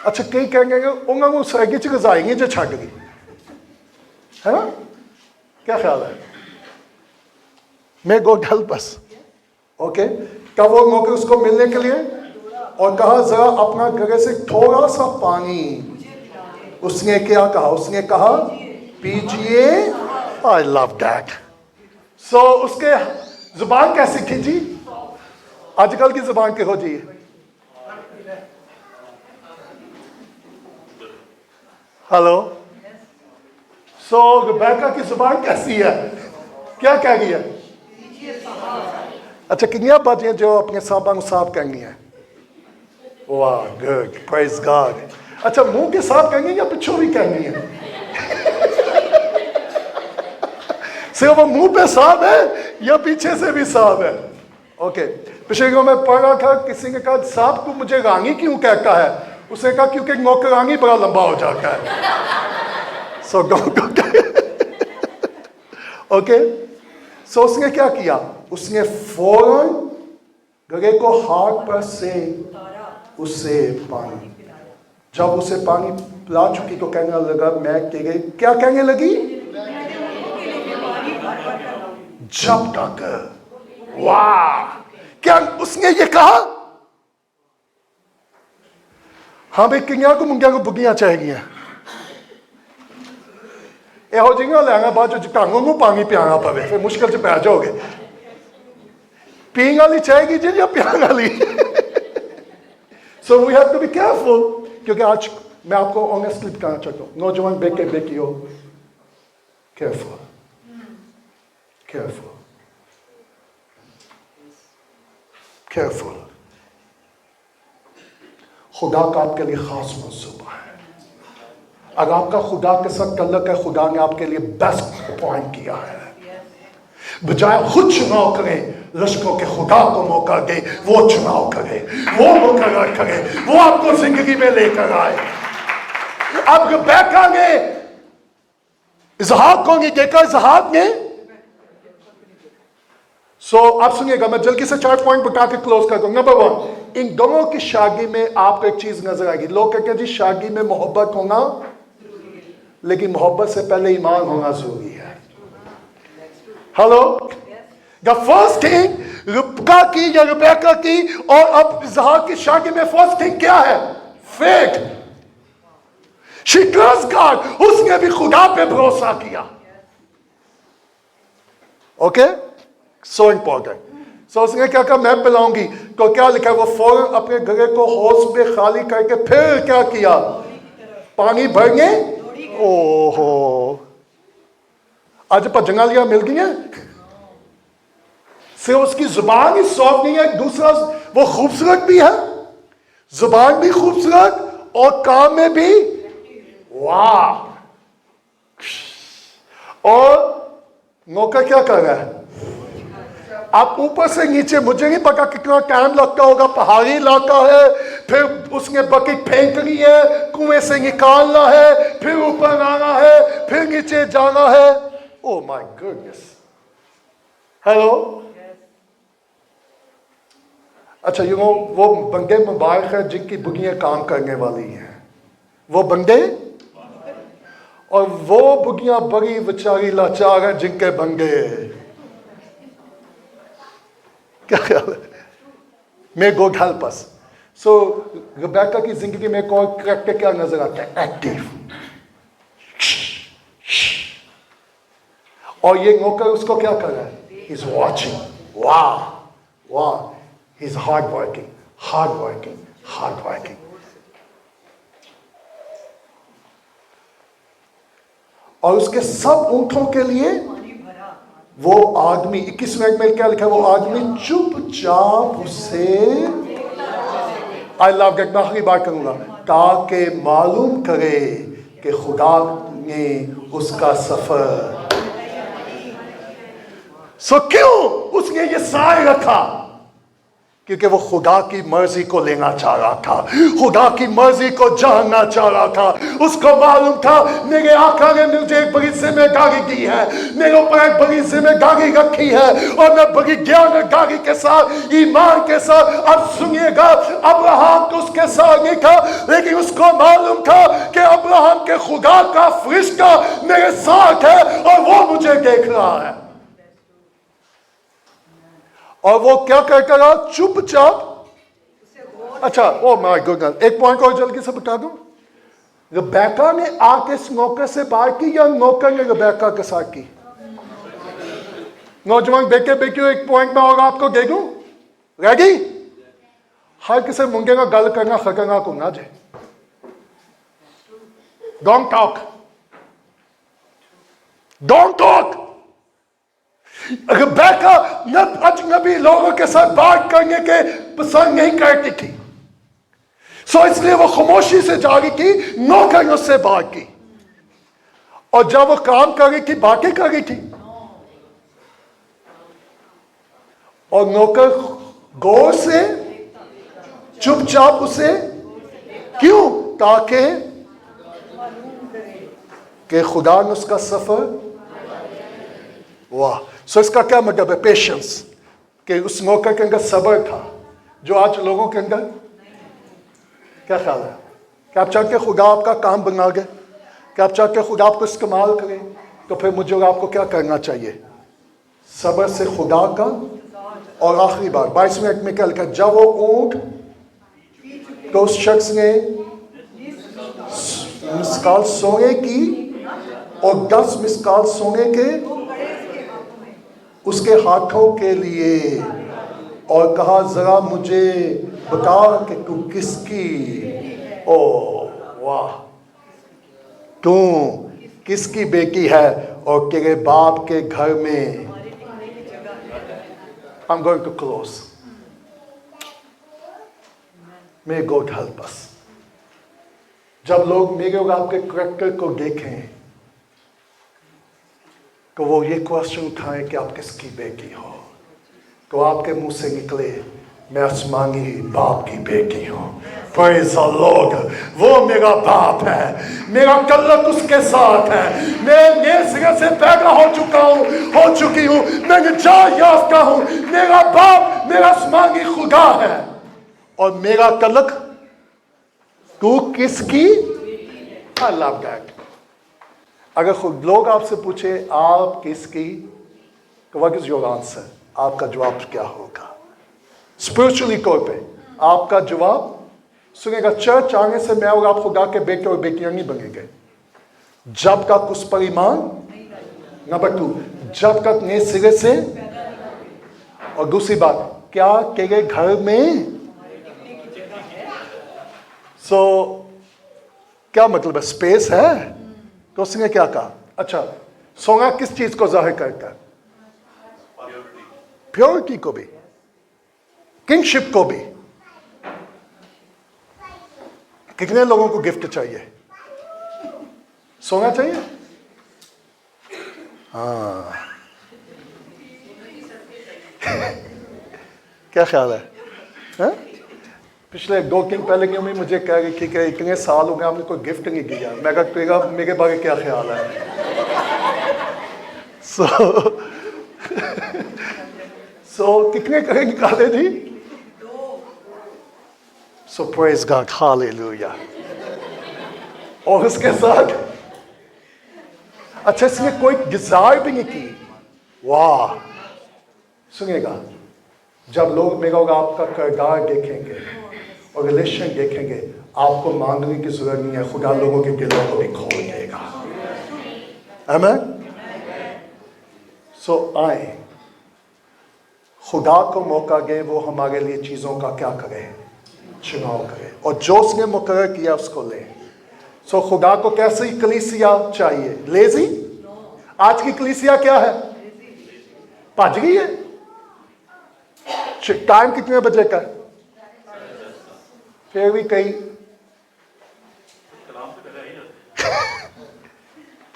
अच्छा कई कहेंगे उन्होंने सैगी च गजाएंगे जो छड़ गई है ना, क्या ख्याल है, मे गॉड हेल्प अस। ओके, तब वो नौकर उसको मिलने के लिए और कहा जरा अपना गले से थोड़ा सा पानी, उसने क्या कहा, उसने कहा पीजिए। I love that. सो उसके जुबान कैसी थी जी, आजकल की जुबान के हो जी, हेलो। सो रिबेका की जुबान कैसी है, क्या कह रही है, अच्छा कितनी बातें जो अपने साहबा को साफ करनी है, वाह गुड, प्रेज गॉड। अच्छा मुंह के साफ करनी है या पिछू भी करनी है सिर्फ वो मुंह पे साफ है या पीछे से भी साफ है। ओके, पिछले को मैं पढ़ रहा था, किसी ने कहा साहब तू मुझे रानी क्यों कहता है, उसने कहा क्योंकि नौकरानी बड़ा लंबा हो जाता है। सो ओके, सो उसने क्या किया, उसने फौरन गले को हाथ पर से उसे पानी, जब उसे पानी पिला चुकी तो कहने लगा मैं तेरे, क्या कहने लगी, जब तक वाह, क्या उसने ये कहा? हाँ भाई, किंगिया को मुंगिया को बुगियां चाहिए। ਇਹੋ ਜਿਹੀਆਂ ਲੈਣਾ ਬਾਅਦ ਚ ਢੰਗੋਂ ਨੂੰ ਪਾਣੀ ਪਿਆਣਾ ਪਵੇ, ਫਿਰ ਮੁਸ਼ਕਿਲ ਚ ਪੈ ਜਾਓਗੇ। ਪੀਣ ਵਾਲੀ ਚਾਹੀਦੀ ਜੀ ਜਾਂ ਪਿਆਣ ਵਾਲੀ? So we have to be careful, क्योंकि आज मैं आपको ऑनेस्टली बताना चाहता हूँ, नौजवान बेटे बेटी हो, careful, careful, careful। खुदा का आपके लिए खास मंसूबा है। अगर आपका खुदा के साथ तल्लुक है, खुदा ने आपके लिए बेस्ट अपॉइंट किया है। बजाय खुद चुनाव करें, लश्कों के खुदा को मौका दे, वो चुनाव करे, वो मुकर्रर करे, वो आपको जिंदगी में लेकर आए। अब रिबेका ने इसहाक को नहीं देखा, इसहाक ने आप सुनिएगा, मैं जल्दी से 4 पॉइंट बता के क्लोज कर दूंगा। नंबर 1, इन दोनों की शादी में आपको एक चीज नजर आएगी। लोग कहते हैं जी शादी में मोहब्बत होना, लेकिन मोहब्बत से पहले ईमान होना जरूरी है। हेलो, द फर्स्ट थिंग रिबका की या रिबेका की और अब इसहाक की शादी में फर्स्ट थिंग क्या है? फेथ। शी ट्रस्ट गॉड, उसने भी खुदा पे भरोसा किया। Okay, so important. सो उसने क्या कहा? मैं पिलाऊंगी। तो क्या लिखा? वो फौरन अपने गले को होश में खाली करके फिर क्या किया? पानी भरने। ओहो, आज भजंगालियां मिल गई हैं। सिर्फ उसकी जुबान ही सॉफ्ट नहीं है, दूसरा वो खूबसूरत भी है, जुबान भी खूबसूरत और काम में भी वाह। और नौकर क्या कर रहा है? आप ऊपर से नीचे, मुझे नहीं पता कितना टाइम लगता होगा, पहाड़ी इलाका है, फिर उसने बकेट फेंक ली है, कुएं से निकालना है, फिर ऊपर आना है, फिर नीचे जाना है। Oh my goodness. हेलो, अच्छा यू नो, वो बंदे मुबारक है जिनकी बुगियां काम करने वाली हैं, वो बंदे, और वो बुगियां बड़ी बेचारी लाचार है जिनके बंदे। क्या ख्याल है? May God help us. So Rebecca की जिंदगी में एक और करैक्टर क्या नजर आता है? एक्टिव। और ये नौकर उसको क्या कर रहा है? He is watching. वाह वाह, he is hard working, hard working, hard working. और उसके सब ऊंटों के लिए वो आदमी, 21वें में क्या लिखा है? वो आदमी चुपचाप उसे, आई लव दैट, मैं आखिरी बात करूंगा, ताकि मालूम करे कि खुदा ने उसका सफर। क्यों उसने ये साए रखा? क्योंकि वो खुदा की मर्जी को लेना चाह रहा था, खुदा की मर्जी को जानना चाह रहा था। उसको मालूम था मेरे आका ने मुझे एक बड़ी जिम्मेदारी दी है, मेरे ऊपर एक बड़ी जिम्मेदारी रखी है, और मैं बड़ी ज्ञानदारी के साथ, ईमान के साथ, अब सुनिएगा, अब्राहम तो उसके साथ नहीं था, लेकिन उसको मालूम था कि अब्राहम के खुदा का फरिश्ता मेरे साथ है और वो मुझे देख रहा है। और वो क्या कहता रहा? चुपचाप। अच्छा, ओ माय गॉड, एक पॉइंट और जल्दी से बता दूं। रिबेका ने आके इस नौकर से बात की या नौकर ने रिबेका के साथ की? नौजवान बेटे बेटियों, एक पॉइंट में और आपको दे दूं, रेडी? हर किसी मुंगे का गल करना खतरनाक होना चाहिए। Don't talk, don't talk. Rebecca अजनबी लोगों के साथ बात करने के पसंद नहीं करती थी, सो इसलिए वो खामोशी से जा रही थी, नौकर ने उससे बात की, और जब वो काम कर रही थी, बातें कर रही थी, और नौकर गौर से चुपचाप उसे, क्यों? ताकि कि खुदा ने उसका सफर। वाह। सो इसका क्या मतलब है? पेशेंस, कि उस नौकर के अंदर सब्र था, जो आज लोगों के अंदर। क्या ख्याल है? क्या आप चाहते खुदा आपका काम बना दे? क्या आप चाहते खुदा आपको इस्तेमाल करे? तो फिर मुझे और आपको क्या करना चाहिए? सब्र से खुदा का और आखिरी बात 22वें आयत में क्या लिखा, जब वो ऊंट तो उस शख्स ने मिसकाल सोने की और 10 मिसकाल सोने के उसके हाथों के लिए, और कहा जरा मुझे बता कि तू किसकी, ओ वाह, तू किसकी बेटी है और तेरे बाप के घर में। I'm going to close. May God help us. जब लोग मेरे और आपके करैक्टर को देखें तो वो ये क्वेश्चन उठाएं कि आप किसकी बेटी हो, तो आपके मुंह से निकले मैं आसमानी बाप की बेटी हूँ। Praise the Lord. वो मेरा बाप है, मेरा तल्लक उसके साथ है, मैं नए सिरे से पैदा हो चुकी हूँ, मैं निजात याफ्ता हूँ, मेरा बाप मेरा आसमानी खुदा है और मेरा तल्लक तू किसकी। I love that. अगर खुद लोग आपसे पूछे आप किसकी, तो व्हाट इज योर आंसर, आपका जवाब क्या होगा? स्पिरिचुअली तौर पे आपका जवाब सुनेगा, चर्च आने से मैं और आप खुदा के बेटे और बेटियां नहीं बनेंगे जब तक उस पर ईमान, नंबर 2 जब तक नए सिरे से, और दूसरी बात क्या तेरे घर में क्या मतलब है, स्पेस है? तो उसने क्या कहा, अच्छा सोना किस चीज को जाहिर करता है? प्योरिटी को भी, किंगशिप को भी। कितने लोगों को गिफ्ट चाहिए? सोना चाहिए? हाँ क्या ख्याल है? हा? पिछले 2 दिन पहले की मम्मी मुझे कह रही थी कि इतने साल हो गए हमने कोई गिफ्ट नहीं दिया। मैं कहा मेरे बारे क्या ख्याल है? सो कितने करें निकाले थी? सो प्रेज गॉड, हालेलुया। और उसके साथ अच्छा इसने कोई डिजायर भी नहीं की। वाह, सुनिएगा, जब लोग मेरा और आपका किरदार देखेंगे और रिलेशन देखेंगे, आपको मांगने की जरूरत नहीं है, खुदा लोगों के दिलों को भी खोल देगा। आमीन। सो आए, खुदा को मौका दे वो हमारे लिए चीजों का क्या करे, चुनाव करे, और जो उसने मुकर्रर किया उसको ले। सो खुदा को कैसी कलीसिया चाहिए? लेजी? आज की कलीसिया क्या है? भज गई है। टाइम कितने बजे का? फिर भी कई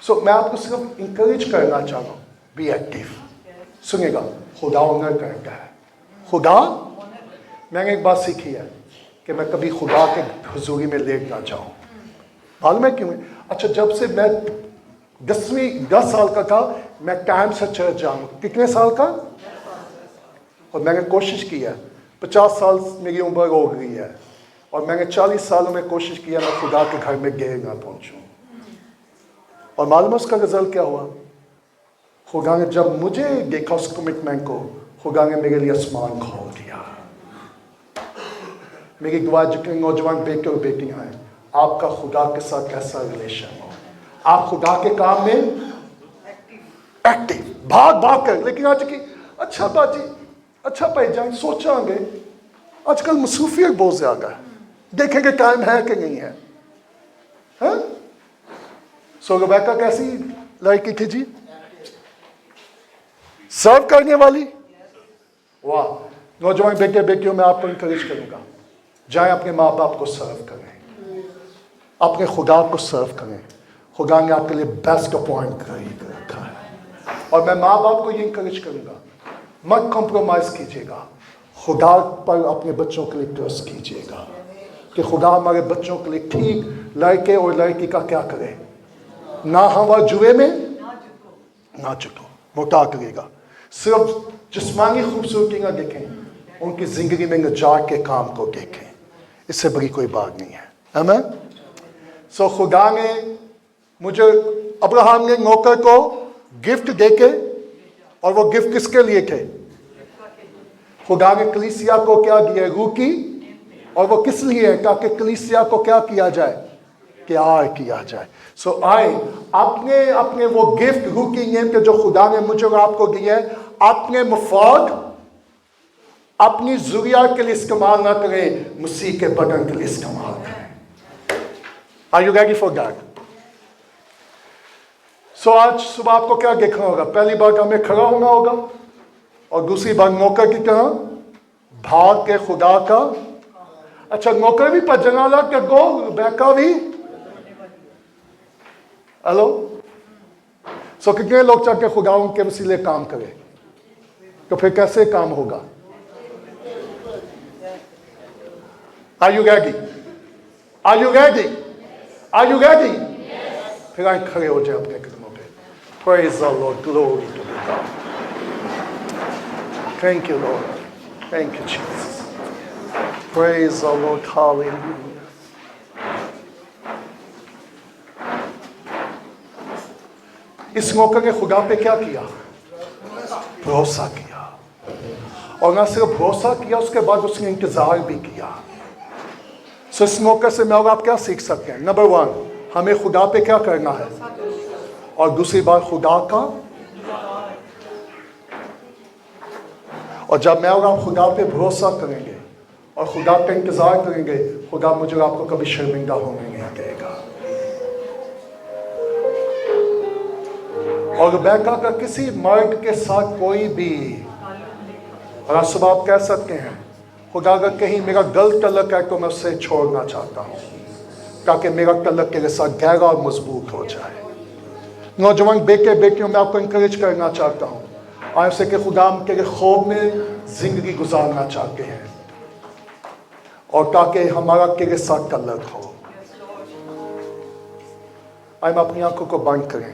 मैं आपको सिर्फ इंकरेज करना चाहता हूं, बी एक्टिव। सुनिएगा, खुदा ऑनर करता है। खुदा, मैंने एक बात सीखी है कि मैं कभी खुदा के हुजूरी में लेट ना जाऊं। मालूम है क्यों? अच्छा, जब से मैं 10 साल का था, मैं टाइम से चर्च जाऊं। कितने साल का? और मैंने कोशिश की है, 50 साल मेरी उम्र हो गई है, और मैंने 40 सालों में कोशिश किया मैं खुदा के घर में गए ना पहुंचूं। और मालूम है उसका रिजल्ट क्या हुआ? खुदा ने जब मुझे देखा उस कमिटमेंट को, खुदा ने मेरे लिए आसमान खोल दिया। मेरी दुआ जितने नौजवान बेटे और बेटियां हैं, आपका खुदा के साथ कैसा रिलेशन हो, आप खुदा के काम में एक्टिव, भाग कर। लेकिन आज की अच्छा बाजी, अच्छा भाईजान, सोचांगे आजकल मसूफियत बहुत ज्यादा है, देखेंगे टाइम है कि नहीं है। सो रेबेका कैसी लड़की थी जी? सर्व करने वाली। वाह, नौजवान बेटे बेटियों में आपको इंकरेज करूंगा, जाए अपने माँ बाप को सर्व करें, अपने खुदा को सर्व करें। खुदा ने आपके लिए बेस्ट अपॉइंट रखा है। और मैं माँ बाप को ये इंकरेज करूंगा, मत कॉम्प्रोमाइज कीजिएगा, खुदा पर अपने बच्चों के लिए ट्रस्ट कीजिएगा कि खुदा हमारे बच्चों के लिए ठीक लड़के और लड़की का क्या करे, ना हवा जुए में ना चुको, मोटा करेगा। सिर्फ जिस्मानी खूबसूरती ना देखें, उनकी जिंदगी में नजात के काम को देखें, इससे बड़ी कोई बात नहीं है। आमीन। सो खुदा ने मुझे, अब्राहम ने नौकर को गिफ्ट देके, और वो गिफ्ट किसके लिए थे? खुदा ने कलीसिया को क्या दिया? रूह की। और वो किस लिए है? ताकि कलीसिया को क्या किया जाए? प्यार किया जाए। सो आए अपने अपने वो गिफ्ट रूह की नेम के जो खुदा ने मुझे और आपको दिया है, अपने मुफाद, अपनी ज़रूरियात के लिए इस्तेमाल ना करें, मसीह के बदन के लिए इस्तेमाल करें। Are you ready for that? So आज सुबह आपको क्या देखना होगा? पहली बात हमें खड़ा होना होगा, और दूसरी बात नौकर की तरह भाग के खुदा का। अच्छा, नौकर भी पजनाला के गो बैका भी। हेलो, सो कितने लोग चाहते खुदा उनके वसीले काम करे? तो फिर कैसे काम होगा? Are you ready? Are you ready? Are you ready? फिर आए खड़े हो जाए अपने कदमों पे। Praise the Lord, glory to God. Thank you, Lord. Thank you, Jesus. Praise the Lord, hallelujah. इस मौके ने खुदा पे क्या किया? भरोसा किया। और ना सिर्फ भरोसा किया, उसके बाद उसने इंतजार भी किया। सो इस मौके से मैं और आप क्या सीख सकते हैं? नंबर 1, हमें खुदा पे क्या करना है, और दूसरी बात खुदा का। और जब मैं और आप खुदा पे भरोसा करेंगे और खुदा का इंतजार करेंगे, खुदा मुझे और आपको कभी शर्मिंदा होने नहीं देगा। और बैका का किसी मर्द के साथ कोई भी, और आज सुबह आप कह सकते हैं खुदा अगर कहीं मेरा दिल तलक है तो मैं उससे छोड़ना चाहता हूँ, ताकि मेरा तलक के साथ गहरा और मजबूत हो जाए। नौजवान बेटे बेटियों में आपको इंकरेज करना चाहता हूँ, आपसे कि खुदा हम के खौफ में जिंदगी गुजारना चाहते हैं, और ताकि हमारा के साथ तलक हो। हम अपनी आंखों को बंद करें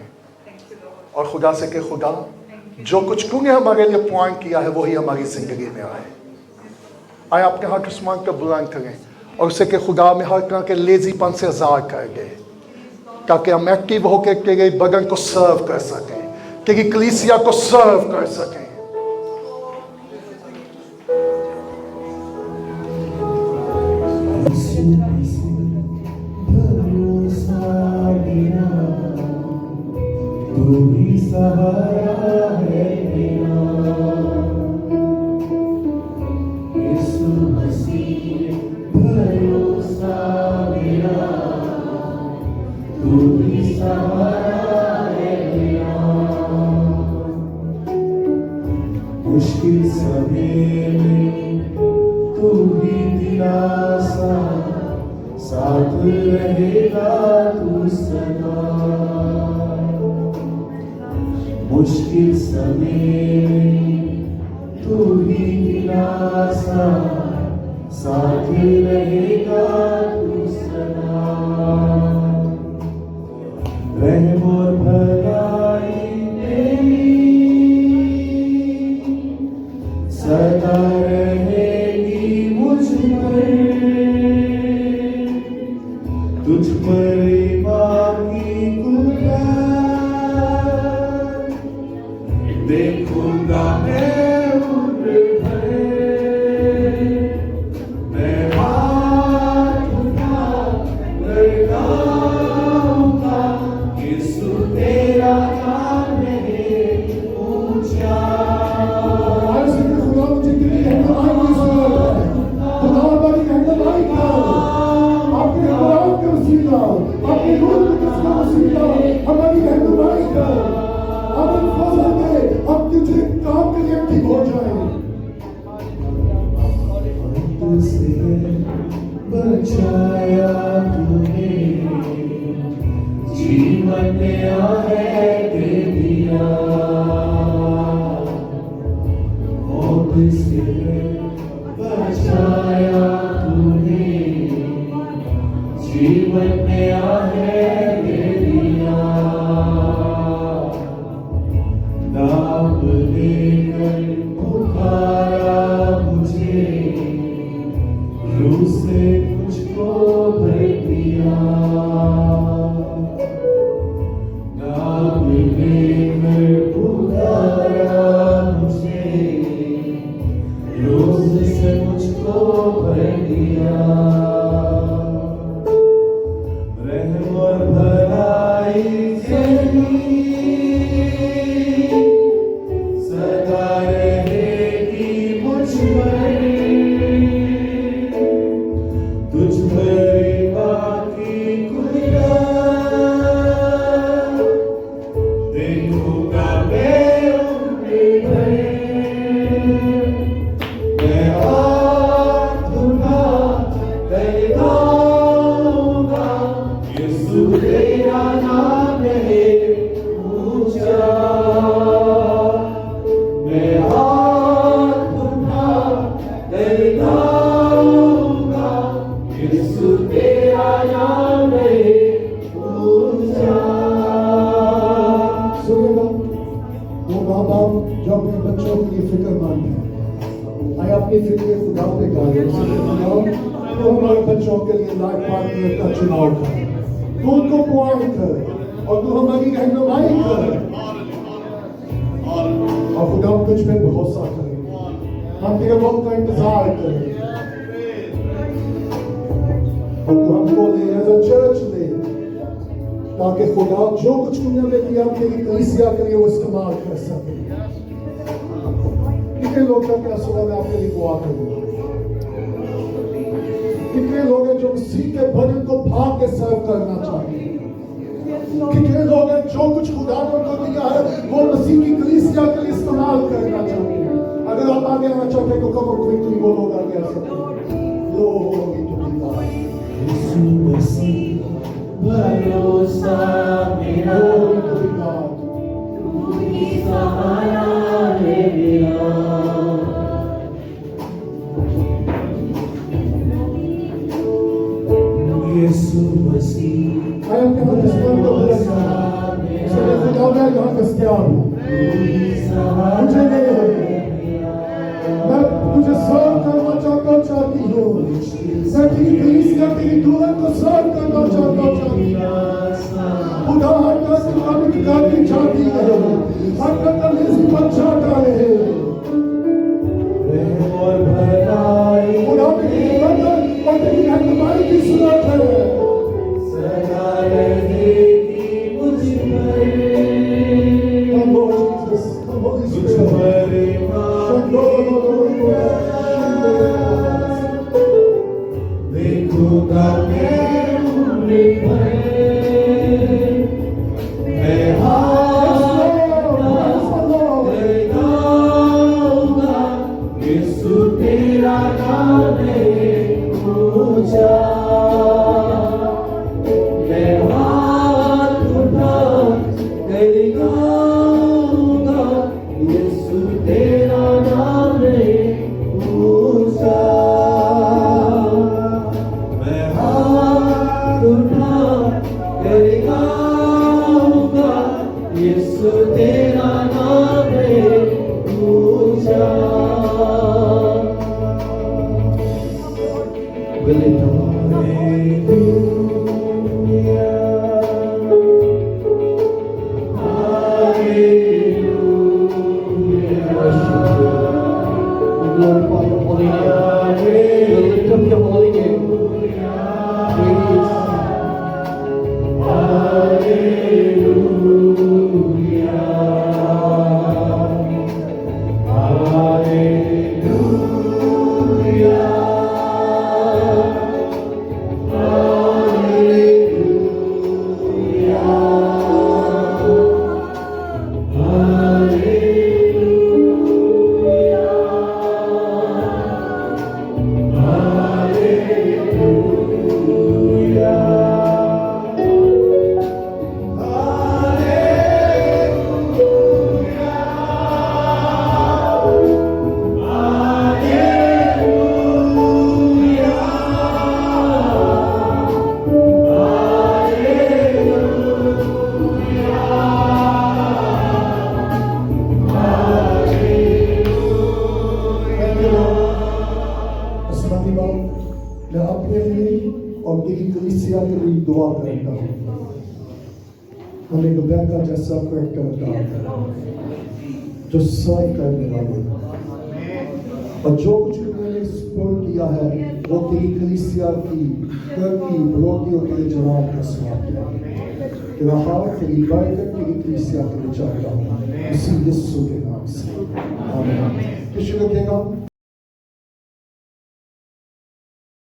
और खुदा से कि खुदा जो कुछ तूने हमारे लिए पॉइंट किया है वही हमारी जिंदगी में आए। आए अपने हाथ आसमान को बुलंद करें और उसे के खुदा में हर तरह के लेजीपन से आज़ाद कर दे, ताकि हम एक्टिव होकर तेरे बदन को सर्व कर सकें, तेरी कलीसिया को सर्व कर सकें। मुश्किल समय में तू ही दिलासा, साथ रहेगा तू सदा। मुश्किल समय में तू ही दिलासा, साथ रहेगा तू सदा। रहम और भलाई सदा रहेगी मुझ पर, तुझ पर बाकी खुदा देखूंगा मैं उम्र भर। मैं हाथ उठा कर गाऊंगा, यीशु तेरा नाम है ऊंचा। अपनी रूह का वसीला हमारी रहनुमाई कर, हमें फजल दे, हम तुझे काम के लिए ठीक हो जाए। तुझसे बचाया तूने, जीवन नया है दे दिया। मौत से बचाया तूने, जीवन नया है दे दिया। नाम लेकर पुकारा मुझे, रूह से मुझको भर दिया। नाम लेकर पुकारा मुझे, रूह पे गाए तो हमारे बच्चों के लिए लाइफ पार्टनर का चुनाव कर, तू उनको पॉइंट कर और तू हमारी रहनुमाई कर और खुदा हम तुझ पे भरोसा करें, हम तेरे वक्त का इंतजार करें और तू हमको ले एज अ चर्च ले, ताकि खुदा जो कुछ तूने हमें दिया हम तेरी कलीसिया के लिए वो इस्तेमाल कर सके। कितने लोग हैं क्या सुबह में आपके लिए दुआ करूंगा? कितने लोग हैं जो मसीह के भजन को भाग के सर्व करना चाहते हैं? कितने लोग हैं जो कुछ खुदा ने उनको दिया है वो मसीह की कलीसिया के लिए इस्तेमाल करना चाहते हैं? अगर आप आगे आना चाहते हैं तो कम क्विकली वो लोग आगे आ सकते हैं। Glory to God. Yeshu Masih भरोसा मेरा, ग्लोरी टू गॉड। तू ही सहारा है मेरा। यीशु मसीह I am going to stand up with you. So मैं खुदा मैं यहाँ कस्तिया हूँ। मुझे नहीं है। मैं तुझे सर्व करना चाहती हूँ। मैं तेरी कलीसिया तेरी दुल्हन को सर्व करना चाहती हूँ। खुदा हर का सिखाने की चाहती है। हर का लेज़ी बच्चा डाले। और भलाई खुदा तेरी बंधन और तेरी रहनुमाई की जरूरत है। सदा रहेगी मुझ पर, Come Lord Jesus, come Holy मुझ Spirit. पर खुदा के उम्र भर मैं हाथ लगाऊंगा, यीशु तेरा नाम है ऊंचा। मैं हाथ उठा कर गाऊंगा, यीशु तेरा नाम है ऊंचा। मैं हाथ उठा कर गाऊंगा, यीशु तेरा नाम है ऊंचा। Glorify your holy name. We lift up your holy name. Praise. मैं अपने लिए और तेरी कलीसिया के लिए दुआ करता हूँ। हमें रुबेका जैसा करैक्टर जो सर्व करने वाले और जो कुछ मैंने स्पोर्ट किया है वो तेरी कलीसिया की करनी विरोधियों के लिए जवाब का सवाल है। तेरा हाथ तेरी बरकत तेरी कलीसिया के लिए चाहता हूँ, इसी यीशु के नाम से आमीन। किसी को कहेगा